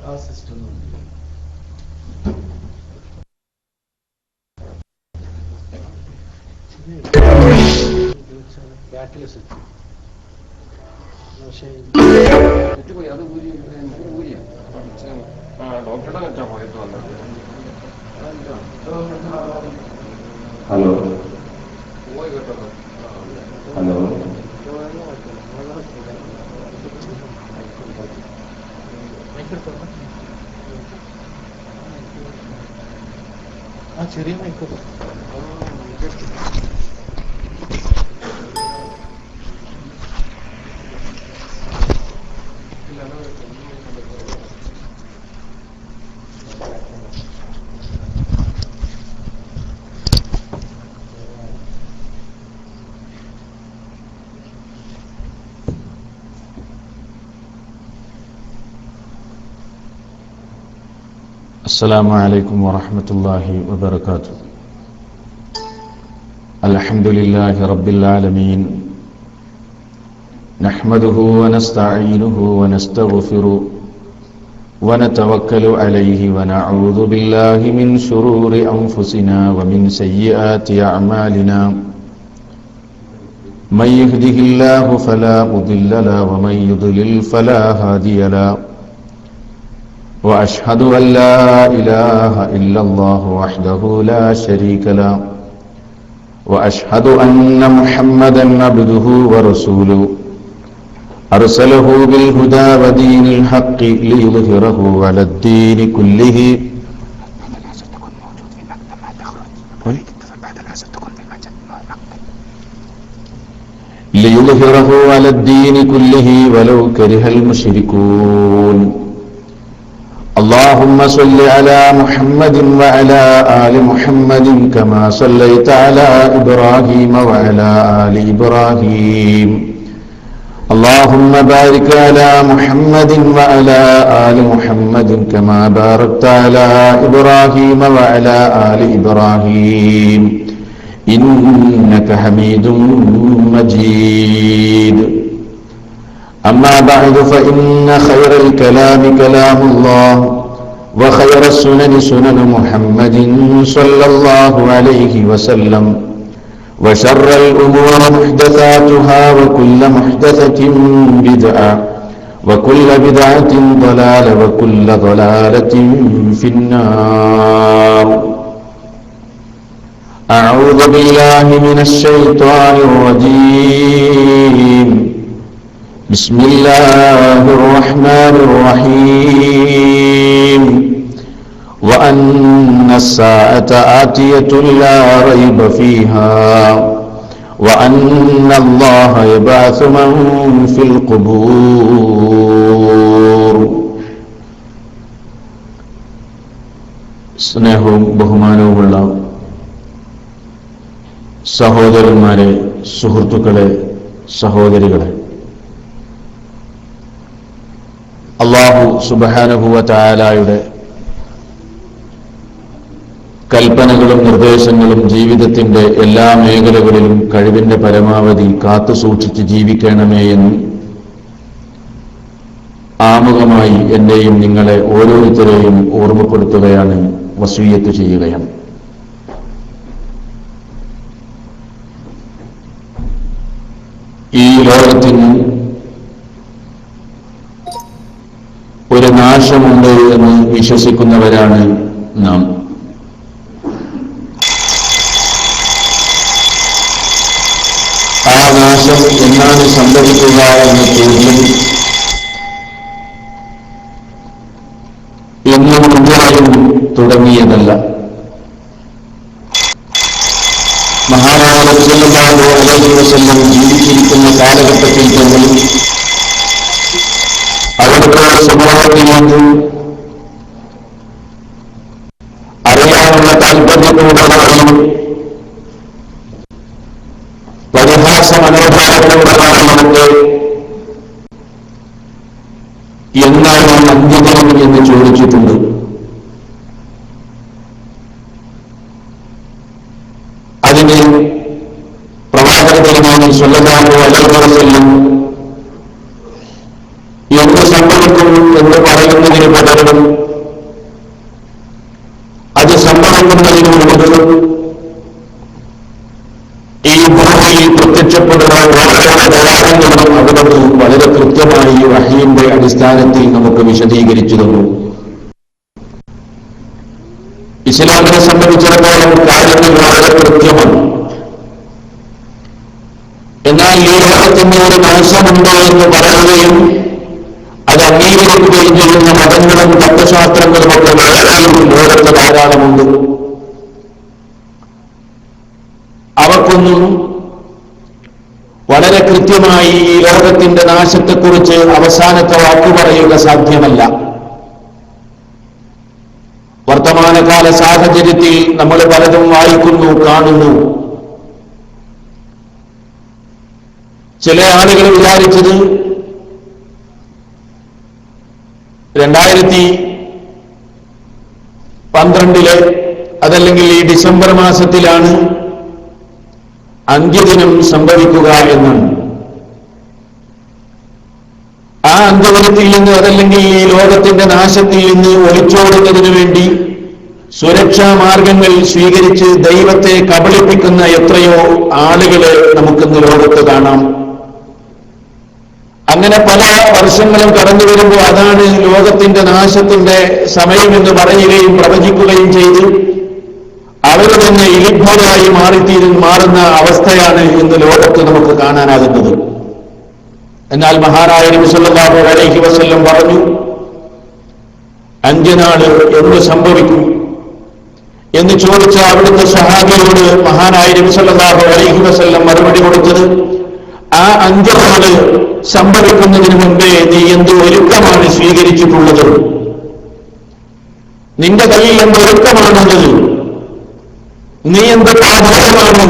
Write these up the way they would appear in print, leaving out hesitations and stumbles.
ആ സിസ്റ്റം ബാക്കിലെ സെറ്റ് പക്ഷേ പോയി അത് ഊരിയ ഡോക്ടറുടെ നെറ്റാ പോയിട്ട് വന്നത്. ഹലോ പോയി കേട്ടോ. ഹലോ ആ ചെറിയ മൈക്കോട്ടെ. السلام عليكم ورحمة الله وبركاته. الحمد لله رب العالمين، نحمده ونستعينه ونستغفره ونتوكل عليه ونعوذ بالله من شرور أنفسنا ومن سيئات أعمالنا. من يهده الله فلا مضل له ومن يضلل فلا هادي له. وأشهد أن لا إله إلا الله وحده لا شريك له وأشهد أن محمدا عبده ورسوله أرسله بالهدى ودين الحق ليظهره على الدين كله ولو كره المشركون. اللهم صل على محمد وعلى آل محمد كما صليت على إبراهيم وعلى آل إبراهيم. اللهم بارك على محمد وعلى آل محمد كما باركت على إبراهيم وعلى آل إبراهيم إنك حميد مجيد. أما بعد فإن خير الكلام كلام الله وخير السنن سنن محمد صلى الله عليه وسلم وشر الأمور محدثاتها وكل محدثة بدعة وكل بدعة ضلالة وكل ضلالة في النار. أعوذ بالله من الشيطان الرجيم. بسم الله الرحمن الرحيم. وأن الساعة آتية لا ريب فيها وأن الله يبعث من في القبور. സ്നേഹവും ബഹുമാനവുമുള്ള സഹോദരന്മാരെ, സുഹൃത്തുക്കളെ, സഹോദരികളെ, അല്ലാഹു സുബ്ഹാനഹു വ തആലയുടെ കൽപ്പനകളും നിർദ്ദേശങ്ങളും ജീവിതത്തിന്റെ എല്ലാ മേഖലകളിലും കഴിവിന്റെ പരമാവധി കാത്തു സൂക്ഷിച്ച് ജീവിക്കണമേ എന്ന് ആമുഖമായി എന്നെയും നിങ്ങളെ ഓരോരുത്തരെയും ഓർമ്മപ്പെടുത്തുകയാണ്, വസിയ്യത്ത് ചെയ്യുകയാണ്. ഈ ലോകത്തിന് ഒരു നാശമുണ്ട് എന്ന് വിശ്വസിക്കുന്നവരാണ് നാം. ആ നാശം എന്നാണ് സംഭവിക്കുക എന്ന ചോദ്യം എന്നും മുൻപായും തുടങ്ങിയതല്ല. മഹാനായ സല്ലല്ലാഹു അലൈഹി വസല്ലം ജീവിച്ചിരിക്കുന്ന കാലഘട്ടത്തിൽ തന്നെ അവിടുത്തെ സമൂഹത്തിലേക്ക് അറിയാനുള്ള താല്പര്യത്തോടുകൂടി പരിഹാസ മനോഭാവത്തോടുകൂടി എന്താണ് അന്ത്യദിനം എന്ന് ചോദിച്ചിട്ടുണ്ട്. അതിന് പ്രവാചക തിരുമേനി സ്വല്ലല്ലാഹു അലൈഹി വസല്ലം എന്ത് സംഭവിക്കും എന്ന് പറയുന്നതിന് യുദ്ധത്തിന് പകരം അത് സംഭവിക്കുന്നതിന് മുമ്പ് ഈ ഭൂമിയിൽ പ്രത്യക്ഷപ്പെടുന്ന അടയാളങ്ങളും അവിടുന്ന് വളരെ കൃത്യമായി വഹയിന്റെ അടിസ്ഥാനത്തിൽ നമുക്ക് വിശദീകരിച്ചു തന്നു. ഇസ്ലാമിനെ സംബന്ധിച്ചിടത്തോളം കാര്യങ്ങൾ വളരെ കൃത്യമാണ്. എന്നാൽ ഈ ലോകത്തിന് ഒരു നാശമുണ്ടോ എന്ന് പറയുകയും അത് അംഗീകരിക്കുകയും ചെയ്യുന്ന മതങ്ങളും തത്വശാസ്ത്രങ്ങളും ഒക്കെ ലോകത്ത് ധാരാളമുണ്ട്. അവർക്കൊന്നും വളരെ കൃത്യമായി ഈ ലോകത്തിന്റെ നാശത്തെക്കുറിച്ച് അവസാനത്തെ വാക്കു പറയുക സാധ്യമല്ല. വർത്തമാനകാല സാഹചര്യത്തിൽ നമ്മൾ പലതും വായിക്കുന്നു, കാണുന്നു. ചില ആളുകൾ വിചാരിച്ചത് 2012 അതല്ലെങ്കിൽ ഈ ഡിസംബർ മാസത്തിലാണ് അന്ത്യദിനം സംഭവിക്കുക എന്നാണ്. ആ അന്ത്യദിനത്തിൽ നിന്ന് അതല്ലെങ്കിൽ ഈ ലോകത്തിന്റെ നാശത്തിൽ നിന്ന് ഒളിച്ചോടുന്നതിനു വേണ്ടി സുരക്ഷാ മാർഗങ്ങൾ സ്വീകരിച്ച് ദൈവത്തെ കബളിപ്പിക്കുന്ന എത്രയോ ആളുകളെ നമുക്കിന്ന് ലോകത്ത് കാണാം. അങ്ങനെ പല വർഷങ്ങളും കടന്നു വരുമ്പോൾ അതാണ് ലോകത്തിന്റെ നാശത്തിന്റെ സമയമെന്ന് പറയുകയും പ്രവചിക്കുകയും ചെയ്ത് അവർ തന്നെ ഇലിഭ്യരായി മാറുന്ന അവസ്ഥയാണ് ഇന്ന് ലോകത്ത് നമുക്ക് കാണാനാകുന്നത്. എന്നാൽ മഹാനായ നബി സല്ലല്ലാഹു അലൈഹി വസല്ലം പറഞ്ഞു, അന്ത്യനാൾ എന്ന് സംഭവിക്കും എന്ന് ചോദിച്ച അവിടുത്തെ സഹാബിയോട് മഹാനായ നബി സല്ലല്ലാഹു അലൈഹി വസല്ലം മറുപടി കൊടുത്തത്, ആ അന്ത്യനാൾ സംഭവിക്കുന്നതിന് മുൻപേ നീ എന്ത് ഒരുക്കമാണ് സ്വീകരിച്ചിട്ടുള്ളത്? നിന്റെ കയ്യിൽ എന്ത് ഒരുക്കമാണുള്ളത്? നീ എന്ത് പ്രാധാന്യമാണ്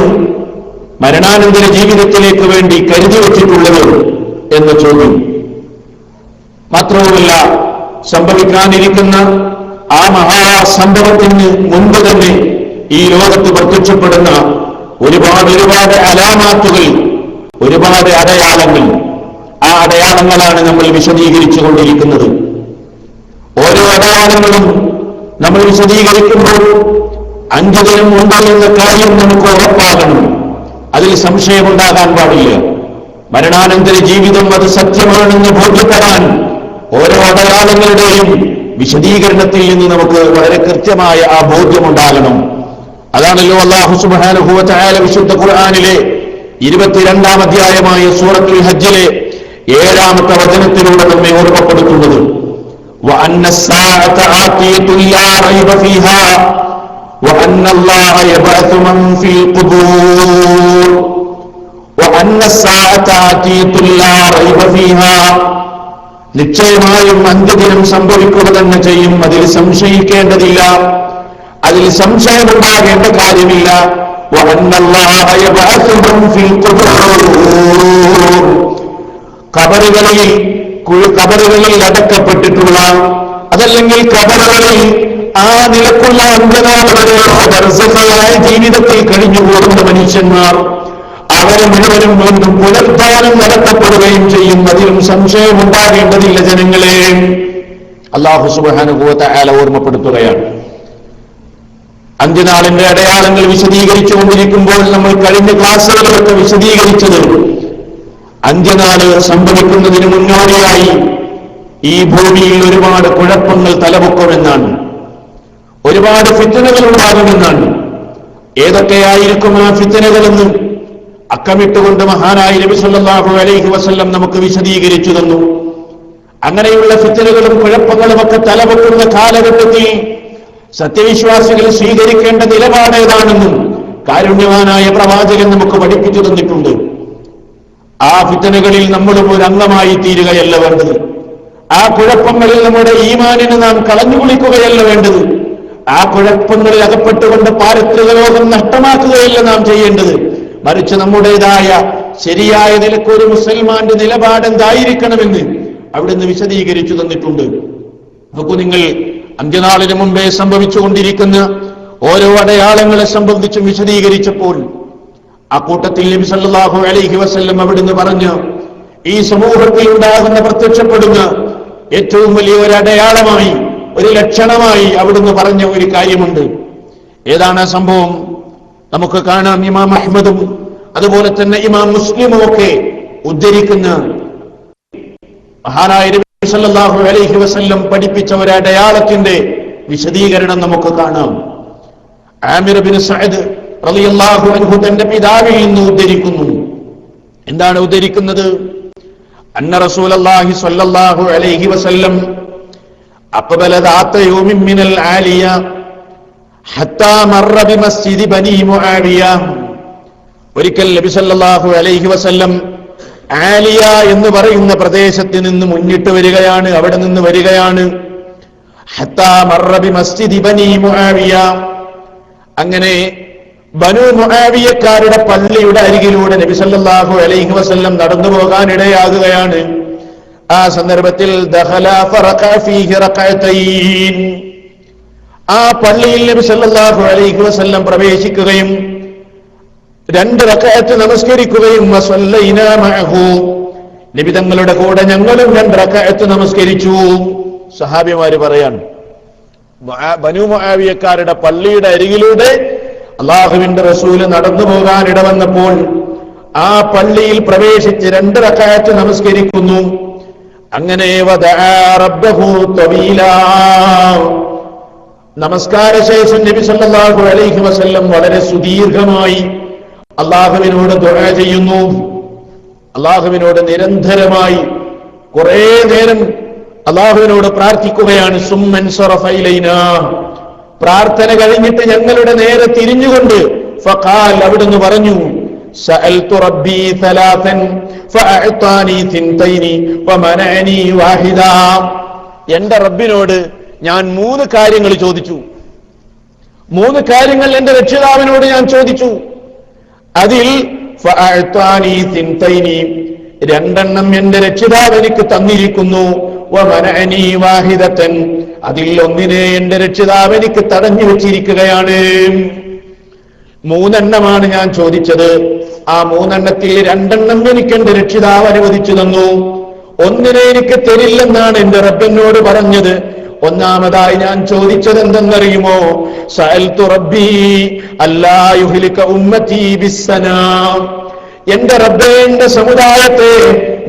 മരണാനന്തര ജീവിതത്തിലേക്ക് വേണ്ടി കരുതി വച്ചിട്ടുള്ളത് എന്ന ചോദ്യം. മാത്രവുമല്ല, സംഭവിക്കാനിരിക്കുന്ന ആ മഹാസംഭവത്തിന് മുൻപ് തന്നെ ഈ ലോകത്ത് പ്രത്യക്ഷപ്പെടുന്ന ഒരുപാട് അലാമാത്തുകൾ, ഒരുപാട് അടയാളങ്ങൾ, ആ അടയാളങ്ങളാണ് നമ്മൾ വിശദീകരിച്ചു കൊണ്ടിരിക്കുന്നത്. ഓരോ അടയാളങ്ങളും നമ്മൾ വിശദീകരിക്കുമ്പോൾ അന്ത്യദിനം ഉണ്ട് എന്ന കാര്യം നമുക്ക് ഉറപ്പാകണം. അതിൽ സംശയമുണ്ടാകാൻ പാടില്ല. മരണാനന്തര ജീവിതം അത് സത്യമാണെന്ന് ബോധ്യപ്പെടാൻ ഓരോ അടയാളങ്ങളുടെയും വിശദീകരണത്തിൽ നിന്ന് നമുക്ക് വളരെ കൃത്യമായ ആ ബോധ്യമുണ്ടാകണം. അതാണല്ലോ അല്ലാഹു സുബ്ഹാനഹു വ തആല വിശുദ്ധ ഖുർആനിലെ 22-ാം അധ്യായമായ സൂറത്തുൽ ഹജ്ജിലെ 7-ാമത്തെ വചനത്തിലൂടെ നമ്മെ ഓർമ്മപ്പെടുത്തുന്നത്, وَأَنَّ السَّاعَةَ آتِيَةٌ لَا رَيْبَ فِيهَا وَأَنَّ اللَّهَ يَبْعَثُ مَن فِي الْقُبُورِ وَأَنَّ السَّاعَةَ آتِيَةٌ لَا رَيْبَ فِيهَا നിശ്ചയമായും അന്ത്യദിനം സംഭവിക്കുക തന്നെ ചെയ്യും. അതിൽ സംശയിക്കേണ്ടതില്ല, അതിൽ സംശയമുണ്ടാകേണ്ട കാര്യമില്ല. وَأَنَّ اللَّهَ يَبْعَثُ مَن فِي الْقُبُورِ കബറുകളിൽ അടക്കപ്പെട്ടിട്ടുള്ള, അതല്ലെങ്കിൽ കബറുകളിൽ ആ നിലക്കുള്ള അന്ത്യനാളുകളായ ജീവിതത്തിൽ കഴിഞ്ഞുകൂടുന്ന മനുഷ്യന്മാർ, അവരെ മുഴുവനും വീണ്ടും പുനരുദ്ധാനം നടത്തപ്പെടുകയും ചെയ്യും. അതിലും സംശയമുണ്ടാകേണ്ടതില്ല ജനങ്ങളെ. അല്ലാഹു സുബ്ഹാനഹു വ തആല ഓർമ്മപ്പെടുത്തുകയാണ്. അന്ത്യനാളിന്റെ അടയാളങ്ങൾ വിശദീകരിച്ചു കൊണ്ടിരിക്കുമ്പോൾ നമ്മൾ കഴിഞ്ഞ ക്ലാസുകളിലൊക്കെ വിശദീകരിച്ചത്, അന്ത്യനാള് സംഭവിക്കുന്നതിന് മുന്നോടിയായി ഈ ഭൂമിയിൽ ഒരുപാട് കുഴപ്പങ്ങൾ തലപൊക്കുമെന്നാണ്, ഒരുപാട് ഫിത്നകൾ ഉണ്ടാകുമെന്നാണ്. ഏതൊക്കെയായിരിക്കും ആ ഫിത്നകളെന്ന് അക്കമിട്ടുകൊണ്ട് മഹാനായ നബി സല്ലല്ലാഹു അലൈഹി വസല്ലം നമുക്ക് വിശദീകരിച്ചു തന്നു. അങ്ങനെയുള്ള ഫിത്നകളും കുഴപ്പങ്ങളും ഒക്കെ തലപൊക്കുന്ന കാലഘട്ടത്തിൽ സത്യവിശ്വാസികൾ സ്വീകരിക്കേണ്ട നിലപാടേതാണെന്നും കാരുണ്യവാനായ പ്രവാചകൻ നമുക്ക് പഠിപ്പിച്ചു തന്നിട്ടുണ്ട്. ആ ഫിത്നകളിൽ നമ്മളും ഒരു അംഗമായി തീരുകയല്ല വേണ്ടത്. ആ കുഴപ്പങ്ങളിൽ നമ്മുടെ ഈമാനിനെ നാം കളഞ്ഞു കുളിക്കുകയല്ല വേണ്ടത്. ആ കുഴപ്പങ്ങളിൽ അകപ്പെട്ടുകൊണ്ട് പാരത്രിക ലോകം നഷ്ടമാക്കുകയല്ല നാം ചെയ്യേണ്ടത്. മറിച്ച് നമ്മുടേതായ ശരിയായ നിലക്കൊരു മുസൽമാന്റെ നിലപാട് എന്തായിരിക്കണമെന്ന് അവിടുന്ന് വിശദീകരിച്ചു തന്നിട്ടുണ്ട്. നോക്കൂ, നിങ്ങൾ അന്ത്യനാളിന് മുമ്പേ സംഭവിച്ചുകൊണ്ടിരിക്കുന്ന ഓരോ അടയാളങ്ങളെ സംബന്ധിച്ചും വിശദീകരിച്ചപ്പോൾ ആ കൂട്ടത്തിൽ നബി സല്ലല്ലാഹു അലൈഹി വസല്ലം അവിടുന്ന് പറഞ്ഞു, ഈ സമൂഹത്തിൽ ഉണ്ടാകുന്ന പ്രത്യക്ഷപ്പെടുന്ന ഏറ്റവും വലിയ ഒരു അടയാളമായി, ഒരു ലക്ഷണമായി അവിടുന്ന് പറഞ്ഞ ഒരു കാര്യമുണ്ട്. ഏതാണ് ആ സംഭവം? നമുക്ക് കാണാം, ഇമാം അഹ്മദും അതുപോലെ തന്നെ ഇമാം മുസ്ലിമും ഒക്കെ ഉദ്ധരിക്കുന്ന മഹാനായ നബി സല്ലല്ലാഹു അലൈഹി വസല്ലം പഠിപ്പിച്ച ഒരു അടയാളത്തിന്റെ വിശദീകരണം നമുക്ക് കാണാം. ആമിർ ബിൻ സഅദ് റളിയല്ലാഹു അൻഹു തന്റെ പിതാവിൽ നിന്ന് ഉദ്ധരിക്കുന്നു. എന്താണ് ഉദ്ധരിക്കുന്നത്? അന്ന റസൂലുള്ളാഹി സ്വല്ലല്ലാഹു അലൈഹി വസല്ലം അഖബല ദാത യൗമിൻ മിനൽ ആലിയ ഹത്താ മർറ ബിമസ്ജിദി ബനി മുആവിയ. ഒരിക്കൽ നബി സല്ലല്ലാഹു അലൈഹി വസല്ലം ആലിയ എന്ന് പറയുന്ന പ്രദേശത്ത് നിന്ന് മുന്നിട്ട് വരികയാണ്, അവിടെ നിന്ന് വരികയാണ്. ഹത്താ മർറ ബിമസ്ജിദി ബനി മുആവിയ. അങ്ങനെ ബനു മുആവിയക്കാരുടെ പള്ളിയുടെ അരികിലൂടെ നബി സല്ലല്ലാഹു അലൈഹി വസല്ലം നടന്നു പോകാൻ ഇടയാകുകയാണ്. ആ സന്ദർഭത്തിൽ ദഖല ഫറഖ ഫീഹി റകഅതൈൻ. ആ പള്ളിയിൽ നബി സല്ലല്ലാഹു അലൈഹി വസല്ലം പ്രവേശിക്കുകയും 2 റകഅത്ത് നമസ്കരിക്കുകയും വസല്ലൈനാ മഅഹു. നബി തങ്ങളുടെ കൂടെ ഞങ്ങളും 2 റകഅത്ത് നമസ്കരിച്ചു. സഹാബിമാര് പറയാണ്, ബനു മുആവിയക്കാരുടെ പള്ളിയുടെ അരികിലൂടെ അല്ലാഹുവിന്റെ റസൂല് നടന്നു പോകാൻ ഇടവന്നപ്പോൾ ആ പള്ളിയിൽ പ്രവേശിച്ച് 2 റകഅത്ത് നമസ്കരിക്കുന്നു. അങ്ങനെ വദഅ റബ്ബഹു തവീലാ. നമസ്കാര ശേഷം നബി സല്ലല്ലാഹു അലൈഹി വസല്ലം വളരെ സുദീർഘമായി അല്ലാഹുവിനോട് ദുആ ചെയ്യുന്നു. അല്ലാഹുവിനോട് നിരന്തരമായി കുറെ നേരം അല്ലാഹുവിനോട് പ്രാർത്ഥിക്കുകയാണ്. സുമ്മൻ സറഫ ഇലൈനാ. പ്രാർത്ഥന കഴിഞ്ഞിട്ട് ഞങ്ങളുടെ നേരെ തിരിഞ്ഞുകൊണ്ട് ഫഖാൽ, അവിടുന്ന് പറഞ്ഞു, സഅൽതു റബ്ബി സലാസൻ ഫഅഅതാനി സിൻതൈനി വമനഅനി വാഹിദാ. എന്റെ റബ്ബിനോട് ഞാൻ 3 കാര്യങ്ങൾ ചോദിച്ചു. 3 കാര്യങ്ങൾ എന്റെ രക്ഷിതാവിനോട് ഞാൻ ചോദിച്ചു. അതിൽ ഫഅഅതാനി സിൻതൈനി, 2 എന്റെ രക്ഷിതാവ് എനിക്ക് തന്നിരിക്കുന്നു. വമനഅനി വാഹിദതൻ, അതിൽ 1 എന്റെ രക്ഷിതാവ് എനിക്ക് തടഞ്ഞു വെച്ചിരിക്കുകയാണ്. 3 ഞാൻ ചോദിച്ചത്. ആ 3 2 എനിക്ക് എന്റെ രക്ഷിതാവ് അനുവദിച്ചു തന്നു. 1 എനിക്ക് തരില്ലെന്നാണ് എന്റെ റബ്ബിനോട് പറഞ്ഞത്. ഒന്നാമതായി ഞാൻ ചോദിച്ചത് എന്തെന്നറിയുമോ? സഅൽതു റബ്ബി അല്ലാ യുഹ്ലിക ഉമ്മതി ബിസ്സനാ. എന്റെ റബ്ബേ, എന്റെ സമുദായത്തെ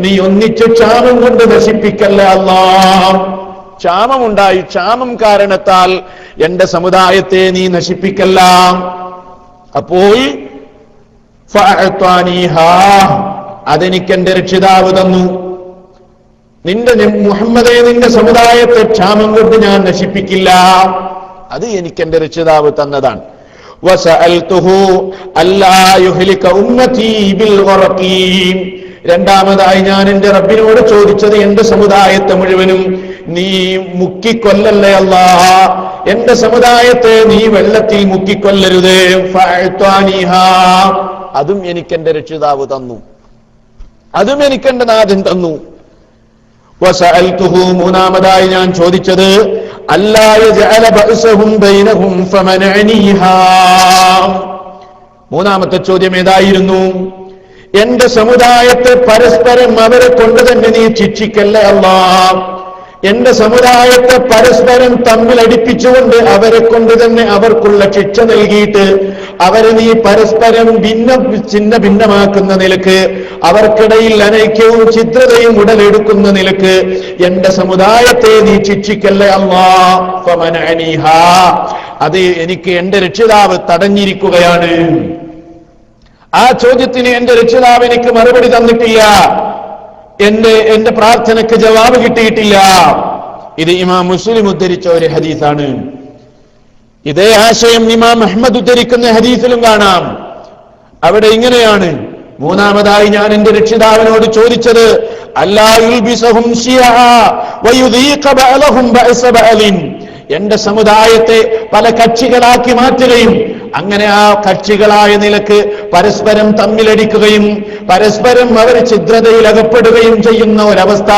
നീ ഒന്നിച്ചു ക്ഷാമം കൊണ്ട് നശിപ്പിക്കല്ല അല്ലാഹ്. ക്ഷാമമുണ്ടായി, ക്ഷാമം കാരണത്താൽ എന്റെ സമുദായത്തെ നീ നശിപ്പിക്കല്ല. അപ്പോൾ ഫഅഅതാനിഹാ, അതെനിക്ക് എന്റെ രക്ഷിതാവ് തന്നു. നിന്റെ മുഹമ്മദേ, നിന്റെ സമുദായത്തെ ക്ഷാമം കൊണ്ട് ഞാൻ നശിപ്പിക്കില്ല, അത് എനിക്ക് എന്റെ രക്ഷിതാവ് തന്നതാണ്. വസഅൽതുഹു അല്ലാ യുഹ്ലിക ഉമ്മതി ബിൽ ഗറഖി. 2 ഞാൻ എന്റെ റബ്ബിനോട് ചോദിച്ചത്, എന്റെ സമുദായത്തെ മുഴുവനും നീ മുക്കിക്കൊല്ലല്ലേ അല്ലാഹ്, എന്റെ സമുദായത്തെ നീ വെള്ളത്തിൽ മുക്കിക്കൊല്ലരുത്. ഫഅഅതാനിഹാ, അതും എനിക്ക് എന്റെ രക്ഷിതാവ് തന്നു, അതും എനിക്ക് എന്റെ നാഥൻ തന്നു. വസഅൽതുഹു, 3 ഞാൻ ചോദിച്ചത്, അല്ലാ യജഅല ബഅസഹും ബൈനഹും ഫമനഅനിഹാ. 3 ചോദ്യം ഏതായിരുന്നു? എന്റെ സമുദായത്തെ പരസ്പരം അവരെ കൊണ്ട് തന്നെ നീ ശിക്ഷിക്കല്ലേ അല്ലാഹ്, എന്റെ സമുദായത്തെ പരസ്പരം തമ്മിൽ അടിപ്പിച്ചുകൊണ്ട് അവരെ കൊണ്ട് തന്നെ അവർക്കുള്ള ശിക്ഷ നൽകിയിട്ട് അവരെ നീ പരസ്പരം ഛിന്ന ഭിന്നമാക്കുന്ന നിലക്ക്, അവർക്കിടയിൽ അനൈക്യവും ഛിദ്രതയും ഉടലെടുക്കുന്ന നിലക്ക് എന്റെ സമുദായത്തെ നീ ശിക്ഷിക്കല്ലേ അല്ലാഹ്. ഫമനഅനിഹാ, അത് എനിക്ക് എന്റെ രക്ഷിതാവ് തടഞ്ഞിരിക്കുകയാണ്. ആ ചോദ്യത്തിന് എന്റെ രക്ഷിതാവ് എനിക്ക് മറുപടി തന്നിട്ടില്ല, എന്റെ പ്രാർത്ഥനയ്ക്ക് ജവാബ് കിട്ടിയിട്ടില്ല. ഇത് ഇമാം മുസ്ലിം ഉദ്ധരിച്ച ഒരു ഹദീസാണ്. ഇതേ ആശയം ഇമാം അഹ്മദ് ഉദ്ധരിക്കുന്ന ഹദീസിലും കാണാം. അവിടെ ഇങ്ങനെയാണ്, 3 ഞാൻ എന്റെ രക്ഷിതാവിനോട് ചോദിച്ചത്, അല്ലാ യുൽബിസഹും ശിയഅ വയുദീഖ ബഅലഹും ബഅസ ബഅലിൻ, എന്റെ സമുദായത്തെ പല കക്ഷികളാക്കി മാറ്റുകയും അങ്ങനെ ആ കക്ഷികളായ നിലക്ക് പരസ്പരം തമ്മിലടിക്കുകയും പരസ്പരം അവർ ഛിദ്രതയിൽ അകപ്പെടുകയും ചെയ്യുന്ന ഒരവസ്ഥ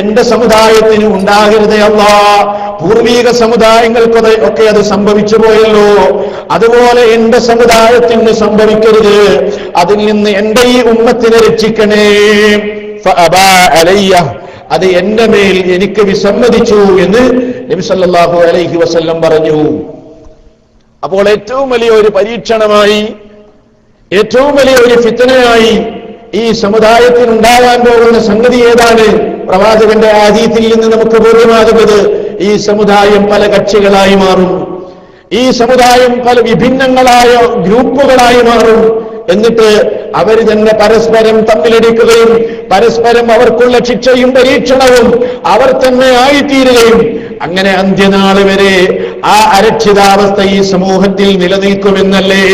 എന്റെ സമുദായത്തിന് ഉണ്ടാകരുതേ അല്ലാഹ്. പൂർവീക സമുദായങ്ങൾക്ക് ഒക്കെ അത് സംഭവിച്ചു പോയല്ലോ, അതുപോലെ എന്റെ സമുദായത്തിന് സംഭവിക്കരുത്. അതിൽ നിന്ന് എന്റെ ഈ ഉമ്മത്തിനെ രക്ഷിക്കണേ. ഫഅബാ അലയ്യ, അത് എന്റെ മേൽ എനിക്ക് വിസമ്മതിച്ചു എന്ന് നബി സല്ലല്ലാഹു അലൈഹി വസല്ലം പറഞ്ഞു. അപ്പോൾ ഏറ്റവും വലിയ ഒരു പരീക്ഷണമായി, ഏറ്റവും വലിയ ഒരു ഫിത്നയായി ഈ സമുദായത്തിനുണ്ടാകാൻ പോകുന്ന സംഗതി ഏതാണ്? പ്രവാചകന്റെ ഹദീസിൽ നിന്ന് നമുക്ക് ബോധ്യമാകുന്നത് ഈ സമുദായം പല കക്ഷികളായി മാറും, ഈ സമുദായം പല വിഭിന്നങ്ങളായ ഗ്രൂപ്പുകളായി മാറും. എന്നിട്ട് അവർ തന്നെ പരസ്പരം തമ്മിലടിക്കുകയും പരസ്പരം അവർക്കുള്ള ശിക്ഷയും പരീക്ഷണവും അവർ തന്നെ ആയിത്തീരുകയും അങ്ങനെ അന്ത്യനാൾ വരെ ആ അരക്ഷിതാവസ്ഥ ഈ സമൂഹത്തിൽ നിലനിൽക്കുമെന്നല്ലേ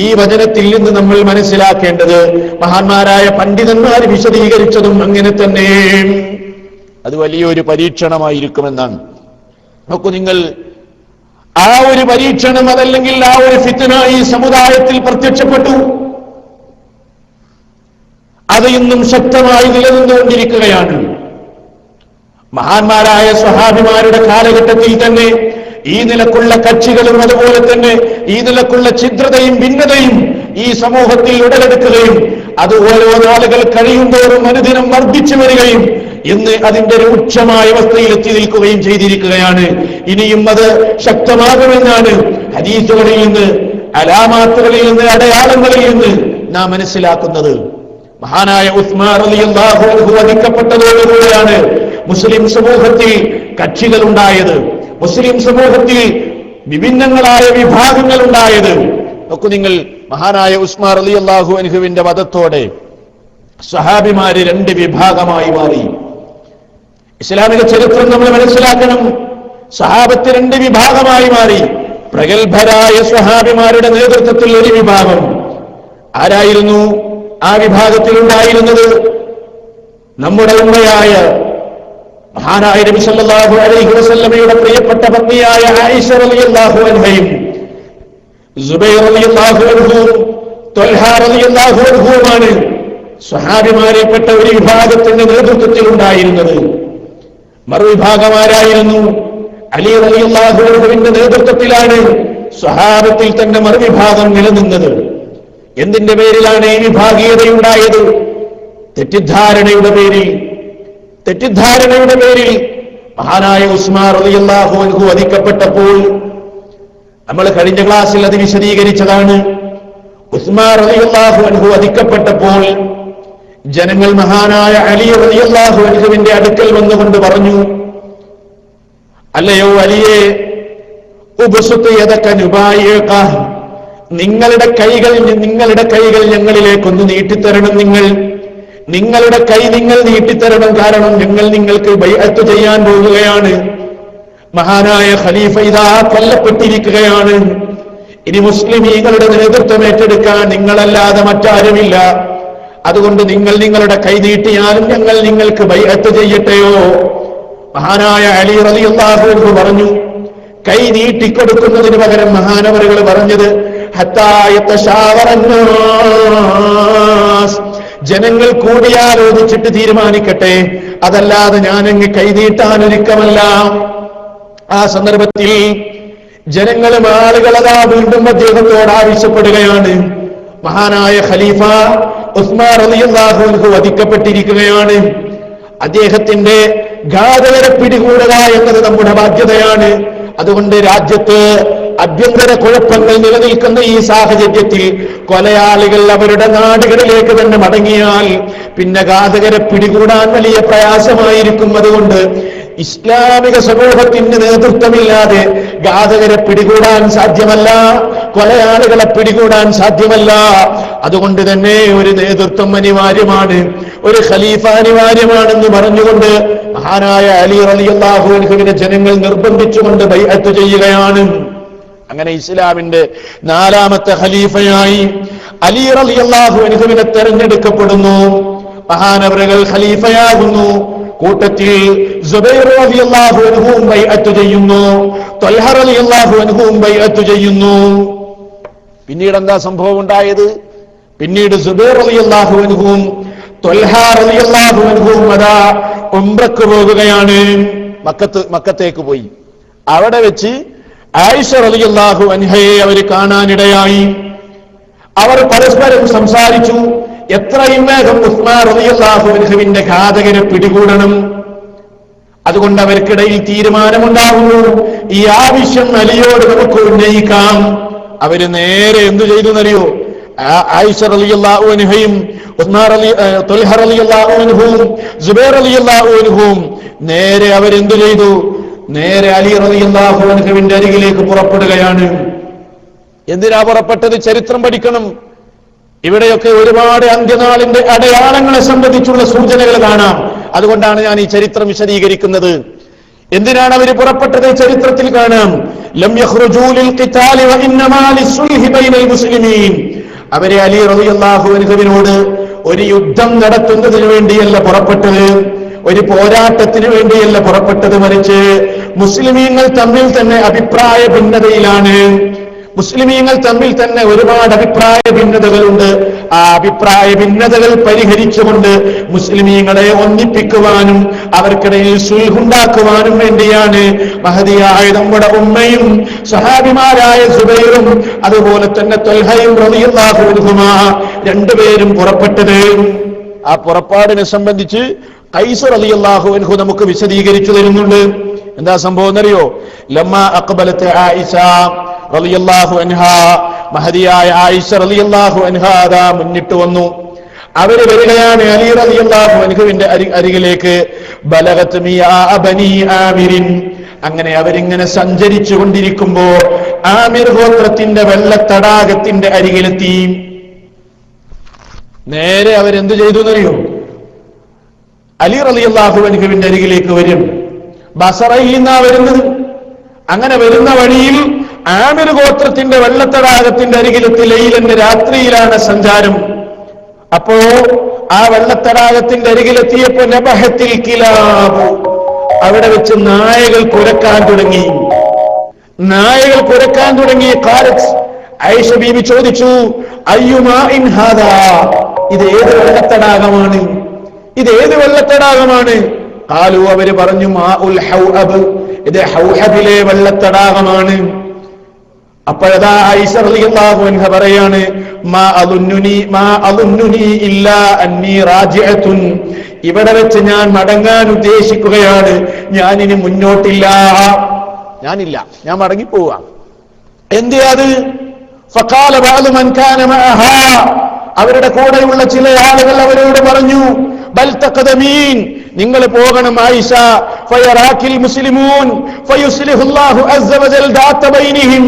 ഈ വചനത്തിൽ നിന്ന് നമ്മൾ മനസ്സിലാക്കേണ്ടത്. മഹാന്മാരായ പണ്ഡിതന്മാർ വിശദീകരിച്ചതും അങ്ങനെ തന്നെ. അത് വലിയൊരു പരീക്ഷണമായിരിക്കുമെന്നാണ്. നോക്കൂ നിങ്ങൾ, ആ ഒരു പരീക്ഷണം അതല്ലെങ്കിൽ ആ ഒരു ഫിത്ന ഈ സമുദായത്തിൽ പ്രത്യക്ഷപ്പെട്ടു. അത് ഇന്നും ശക്തമായി നിലനിന്നുകൊണ്ടിരിക്കുകയാണ്. മഹാന്മാരായ സ്വഹാബിമാരുടെ കാലഘട്ടത്തിൽ തന്നെ ഈ നിലക്കുള്ള കക്ഷികളും അതുപോലെ തന്നെ ഈ നിലക്കുള്ള ഛിദ്രതയും ഭിന്നതയും ഈ സമൂഹത്തിൽ ഉടലെടുക്കുകയും അത് ഓരോ നാളുകൾ കഴിയുന്തോറും അനുദിനം വർദ്ധിച്ചു വരികയും ഇന്ന് അതിന്റെ രൂക്ഷമായ അവസ്ഥയിൽ എത്തി നിൽക്കുകയും ചെയ്തിരിക്കുകയാണ്. ഇനിയും അത് ശക്തമാകുമെന്നാണ് ഹദീസുകളിൽ നിന്ന്, അലാമാത്തുകളിൽ നിന്ന്, അടയാളങ്ങളിൽ നിന്ന് നാം മനസ്സിലാക്കുന്നത്. മഹാനായ ഉസ്മാൻ റളിയല്ലാഹു അൻഹു വധിക്കപ്പെട്ടതോടുകൂടിയാണ് മുസ്ലിം സമൂഹത്തിൽ കക്ഷികൾ ഉണ്ടായത്, മുസ്ലിം സമൂഹത്തിൽ വിഭിന്നങ്ങളായ വിഭാഗങ്ങൾ ഉണ്ടായത്. നോക്കൂ നിങ്ങൾ, മഹാനായ ഉസ്മാൻ റളിയല്ലാഹു അൻഹുവിന്റെ വധത്തോടെ സ്വഹാബിമാര് രണ്ട് വിഭാഗമായി മാറി. ഇസ്ലാമിക ചരിത്രം നമ്മൾ മനസ്സിലാക്കണം. സ്വഹാബത്ത് രണ്ട് വിഭാഗമായി മാറി. പ്രഗത്ഭരായ സ്വഹാബിമാരുടെ നേതൃത്വത്തിൽ ഒരു വിഭാഗം. ആരായിരുന്നു ആ വിഭാഗത്തിലുണ്ടായിരുന്നത്? നമ്മുടെ ഉമ്മയായ മഹാനായ നബി സല്ലല്ലാഹു അലൈഹി വസല്ലമയുടെ പ്രിയപ്പെട്ട പത്നിയായ ആയിഷ റളിയല്ലാഹു അൻഹയും സുബൈർ റളിയല്ലാഹു അൻഹുവും ത്വൽഹ റളിയല്ലാഹു അൻഹുവുമാണ് സ്വഹാബിമാരെപ്പെട്ട ഒരു വിഭാഗത്തിന്റെ നേതൃത്വത്തിൽ ഉണ്ടായിരുന്നത്. മറുവിഭാഗമാരായിരുന്നു അലി റളിയല്ലാഹു അൻഹുവിന്റെ നേതൃത്വത്തിലാണ് സ്വഹാബത്തിൽ തന്നെ മറുവിഭാഗം നിലനിന്നത്. എന്തിന്റെ പേരിലാണ് ഈ വിഭാഗീയതയുണ്ടായത്? തെറ്റിദ്ധാരണയുടെ പേരിൽ. തെറ്റിദ്ധാരണയുടെ പേരിൽ മഹാനായ ഉസ്മാൻ റളിയല്ലാഹു അൻഹു വധിക്കപ്പെട്ടപ്പോൾ നമ്മൾ കഴിഞ്ഞ ക്ലാസ്സിൽ അത് വിശദീകരിച്ചതാണ്. ഉസ്മാൻ റളിയല്ലാഹു അൻഹു വധിക്കപ്പെട്ടപ്പോൾ ജനങ്ങൾ മഹാനായ അലി റളിയല്ലാഹു അൻഹുവിന്റെ അടുക്കൽ വന്നുകൊണ്ട് പറഞ്ഞു, അല്ലയോ അലിയെ, ഉബ്സുത്ത് യദക നുബായിക, നിങ്ങളുടെ കൈകൾ ഞങ്ങളിലേക്കൊന്ന് നീട്ടിത്തരണം. നിങ്ങളുടെ കൈ നിങ്ങൾ നീട്ടിത്തരണം. കാരണം ഞങ്ങൾ നിങ്ങൾക്ക് ബൈഅത്ത് ചെയ്യാൻ പോകുകയാണ്. മഹാനായ ഖലീഫ ഇതാ കൊല്ലപ്പെട്ടിരിക്കുകയാണ്. ഇനി മുസ്ലിമീങ്ങളുടെ നേതൃത്വം ഏറ്റെടുക്കാൻ നിങ്ങളല്ലാതെ മറ്റാരുമില്ല. അതുകൊണ്ട് നിങ്ങൾ നിങ്ങളുടെ കൈ നീട്ടിയാലും ഞങ്ങൾ നിങ്ങൾക്ക് ബൈഅത്ത് ചെയ്യട്ടെയോ? മഹാനായ അലി റളിയല്ലാഹു അൻഹു പറഞ്ഞു, കൈ നീട്ടിക്കൊടുക്കുന്നതിന് പകരം മഹാനവറുകൾ പറഞ്ഞത് ഹത്താ യതശാവറന്നാസ്, ജനങ്ങൾ കൂടിയാലോചിച്ചിട്ട് തീരുമാനിക്കട്ടെ, അതല്ലാതെ ഞാനങ്ങ് കൈനീട്ടാൻ ഒരുക്കമല്ല. ആ സന്ദർഭത്തിൽ ജനങ്ങളും ആളുകളതാ വീണ്ടും അദ്ദേഹത്തോട് ആവശ്യപ്പെടുകയാണ്. മഹാനായ ഖലീഫ ഉസ്മാൻ റളിയല്ലാഹു അൻഹു വധിക്കപ്പെട്ടിരിക്കുകയാണ്. അദ്ദേഹത്തിന്റെ ഘാതകരെ പിടികൂടുക എന്നത് നമ്മുടെ ബാധ്യതയാണ്. അതുകൊണ്ട് രാജ്യത്ത് ആഭ്യന്തര കുഴപ്പങ്ങൾ നിലനിൽക്കുന്ന ഈ സാഹചര്യത്തിൽ കൊലയാളികൾ അവരുടെ നാടുകളിലേക്ക് തന്നെ മടങ്ങിയാൽ പിന്നെ ഘാതകരെ പിടികൂടാൻ വലിയ പ്രയാസമായിരിക്കും. അതുകൊണ്ട് ഇസ്ലാമിക സമൂഹത്തിന് നേതൃത്വമില്ലാതെ ഘാതകരെ പിടികൂടാൻ സാധ്യമല്ല, കൊലയാളികളെ പിടികൂടാൻ സാധ്യമല്ല. അതുകൊണ്ട് തന്നെ ഒരു നേതൃത്വം അനിവാര്യമാണ്, ഒരു ഖലീഫ അനിവാര്യമാണെന്ന് പറഞ്ഞുകൊണ്ട് മഹാനായ അലി റളിയല്ലാഹു അൻഹുവിനെ ജനങ്ങൾ നിർബന്ധിച്ചുകൊണ്ട് ബൈഅത്ത് ചെയ്യുകയാണ്. അങ്ങനെ ഇസ്ലാമിന്റെ നാലാമത്തെ ഖലീഫയായി അലി റളിയല്ലാഹു അൻഹുവിനെ തെരഞ്ഞെടുക്കപ്പെടുന്നു. മഹാനവറുകൾ ഖലീഫയാകുന്നു. കൂട്ടത്തിൽ സുബൈർ റളിയല്ലാഹു അൻഹുവും ബൈഅത്ത് ചെയ്യുന്നു, ത്വൽഹ റളിയല്ലാഹു അൻഹുവും ബൈഅത്ത് ചെയ്യുന്നു. പിന്നീട് എന്താ സംഭവം ഉണ്ടായത്? പിന്നീട് സുബൈർ റളിയല്ലാഹു അൻഹുവും ത്വൽഹ റളിയല്ലാഹു അൻഹുവും അതാ ഉംറക്ക് പോകുകയാണ്. മക്കത്തേക്ക് പോയി. അവിടെ വെച്ച് ആയിഷ റളിയല്ലാഹു അൻഹയെ അവർ കാണാനിടയായി. അവർ പരസ്പരം സംസാരിച്ചു, എത്രയും വേഗം ഉസ്മാൻ റളിയല്ലാഹു അൻഹുവിന്റെ ഘാതകരെ പിടികൂടണം. അതുകൊണ്ട് അവർക്കിടയിൽ തീരുമാനമുണ്ടാകുന്നു, ഈ ആവശ്യം അലിയോട് നമുക്ക് ഉന്നയിക്കാം. അവര് നേരെ എന്തു ചെയ്തു എന്നറിയോ? ആയിഷ റളിയല്ലാഹു അൻഹയും ത്വൽഹ റളിയല്ലാഹു അൻഹും സുബൈർ റളിയല്ലാഹു അൻഹും നേരെ അവരെന്തു ചെയ്തു? നേരെ അലി റളിയല്ലാഹു അൻഹുവിന്റെ അരികിലേക്ക് പുറപ്പെടുകയാണ്. എന്തിനാ പുറപ്പെട്ടത്? ചരിത്രം പഠിക്കണം. ഇവിടെയൊക്കെ ഒരുപാട് അന്ത്യനാളിന്റെ അടയാളങ്ങളെ സംബന്ധിച്ചുള്ള സൂചനകൾ കാണാം. അതുകൊണ്ടാണ് ഞാൻ ഈ ചരിത്രം വിശദീകരിക്കുന്നത്. എന്തിനാണ് അവർ പുറപ്പെട്ടത്? ചരിത്രത്തിൽ കാണാം. ലം യഖ്റുജൂ ലിൽ ഖിതാലി വ ഇന്നമാ ലിസ്സുൽഹി ബൈനൽ മുസ്ലിമീൻ. അവരെ അലി റളിയല്ലാഹു അൻഹുവിനോട് ഒരു യുദ്ധം നടത്തുന്നതിന് വേണ്ടിയല്ല പുറപ്പെട്ടത്, ഒരു പോരാട്ടത്തിന് വേണ്ടിയല്ല പുറപ്പെട്ടത്, മറിച്ച് മുസ്ലിമീങ്ങൾ തമ്മിൽ തന്നെ അഭിപ്രായ ഭിന്നതയിലാണ്. മുസ്ലിമീങ്ങൾ തമ്മിൽ തന്നെ ഒരുപാട് അഭിപ്രായ ഭിന്നതകളുണ്ട്. ആ അഭിപ്രായ ഭിന്നതകൾ പരിഹരിച്ചുകൊണ്ട് മുസ്ലിമീങ്ങളെ ഒന്നിപ്പിക്കുവാനും അവർക്കിടയിൽ സുൽഹുണ്ടാക്കുവാനും വേണ്ടിയാണ് മഹദിയായ നമ്മുടെ ഉമ്മയും സഹാബിമാരായ സുബൈറും അതുപോലെ തന്നെ ത്വൽഹയും റളിയല്ലാഹു അൻഹുമാ രണ്ടുപേരും പുറപ്പെട്ടത്. ആ പുറപ്പാടിനെ സംബന്ധിച്ച് ഖൈസ് റളിയല്ലാഹു അൻഹു നമുക്ക് വിശദീകരിച്ചു തരുന്നുണ്ട്. എന്താ സംഭവം എന്നറിയോ? ലമ്മ അഖ്ബലത്ത് ആയിഷ റളിയല്ലാഹു അൻഹാ, മഹദിയായ ആയിഷ റളിയല്ലാഹു അൻഹാ അതാ മുന്നിട്ട് വന്നു. അവര് വരികയാണ് അലി റളിയല്ലാഹു അൻഹുവിന്റെ അരികിലേക്ക്. ബലഗത് മിയാ ബനി ആമിരിൻ. അങ്ങനെ അവരിങ്ങനെ സഞ്ചരിച്ചു കൊണ്ടിരിക്കുമ്പോ ആമിർ ഗോത്രത്തിന്റെ വെള്ളത്തടാകത്തിന്റെ അരികിലെത്തി. നേരെ അവരെന്തു ചെയ്തു എന്നറിയോ? അലി റളിയല്ലാഹു അൻഹുവിന്റെ അരികിലേക്ക് വരും. ബസറയിൽ നിന്നാ വരുന്നത്. അങ്ങനെ വരുന്ന വഴിയിൽ ആമിർ ഗോത്രത്തിന്റെ വെള്ളത്തടാകത്തിന്റെ അരികിലെത്തി. ലൈലന്റെ രാത്രിയിലാണ് സഞ്ചാരം. അപ്പോ ആ വെള്ളത്തടാകത്തിന്റെ അരികിലെത്തിയപ്പോ നബഹത്തിൽ കിലാബു, അവിടെ വെച്ച് നായകൾ കുരക്കാൻ തുടങ്ങി. നായകൾ കുരക്കാൻ തുടങ്ങി. ഖാലത്ത്, ആയിഷ ബീവി ചോദിച്ചു, അയ്യുമാ ഇൻ ഹാദാ, ഇത് ഏത് വെള്ളത്തടാകമാണ്? ഇത് ഏത് വെള്ളത്തടാകമാണ്? ഖാലു, അവര് പറഞ്ഞു, മാഉൽ ഹൗഅബ്, ഇത് ഹൗഹബിലെ വെള്ളത്തടാകമാണ്. അപ്പോഴതാ ആയിഷ റളിയല്ലാഹു അൻഹ പറയാണ്, മാ അളുന്നുനി ഇല്ലാ അന്നി റാജിഅത്തുൻ, ഇവിടെ വെച്ച് ഞാൻ മടങ്ങാൻ ഉദ്ദേശിക്കുകയാണ്, ഞാനിനി മുന്നോട്ടില്ല, ഞാനില്ല, ഞാൻ മടങ്ങിപ്പോവാ. എന്തേ അത്? ഫഖാല ബഅദു മൻ കാന മഅഹാ, അവരുടെ കൂടെയുള്ള ചില ആളുകൾ അവരോട് പറഞ്ഞു, ബൽ തഖദമീൻ, നിങ്ങൾ പോകണം ആയിഷ, ഫയറാക്കിൽ മുസ്ലിമൂൻ ഫയുസ്ലിഹുല്ലാഹു അസ്സ വജൽ ദാത ബൈനിഹിം,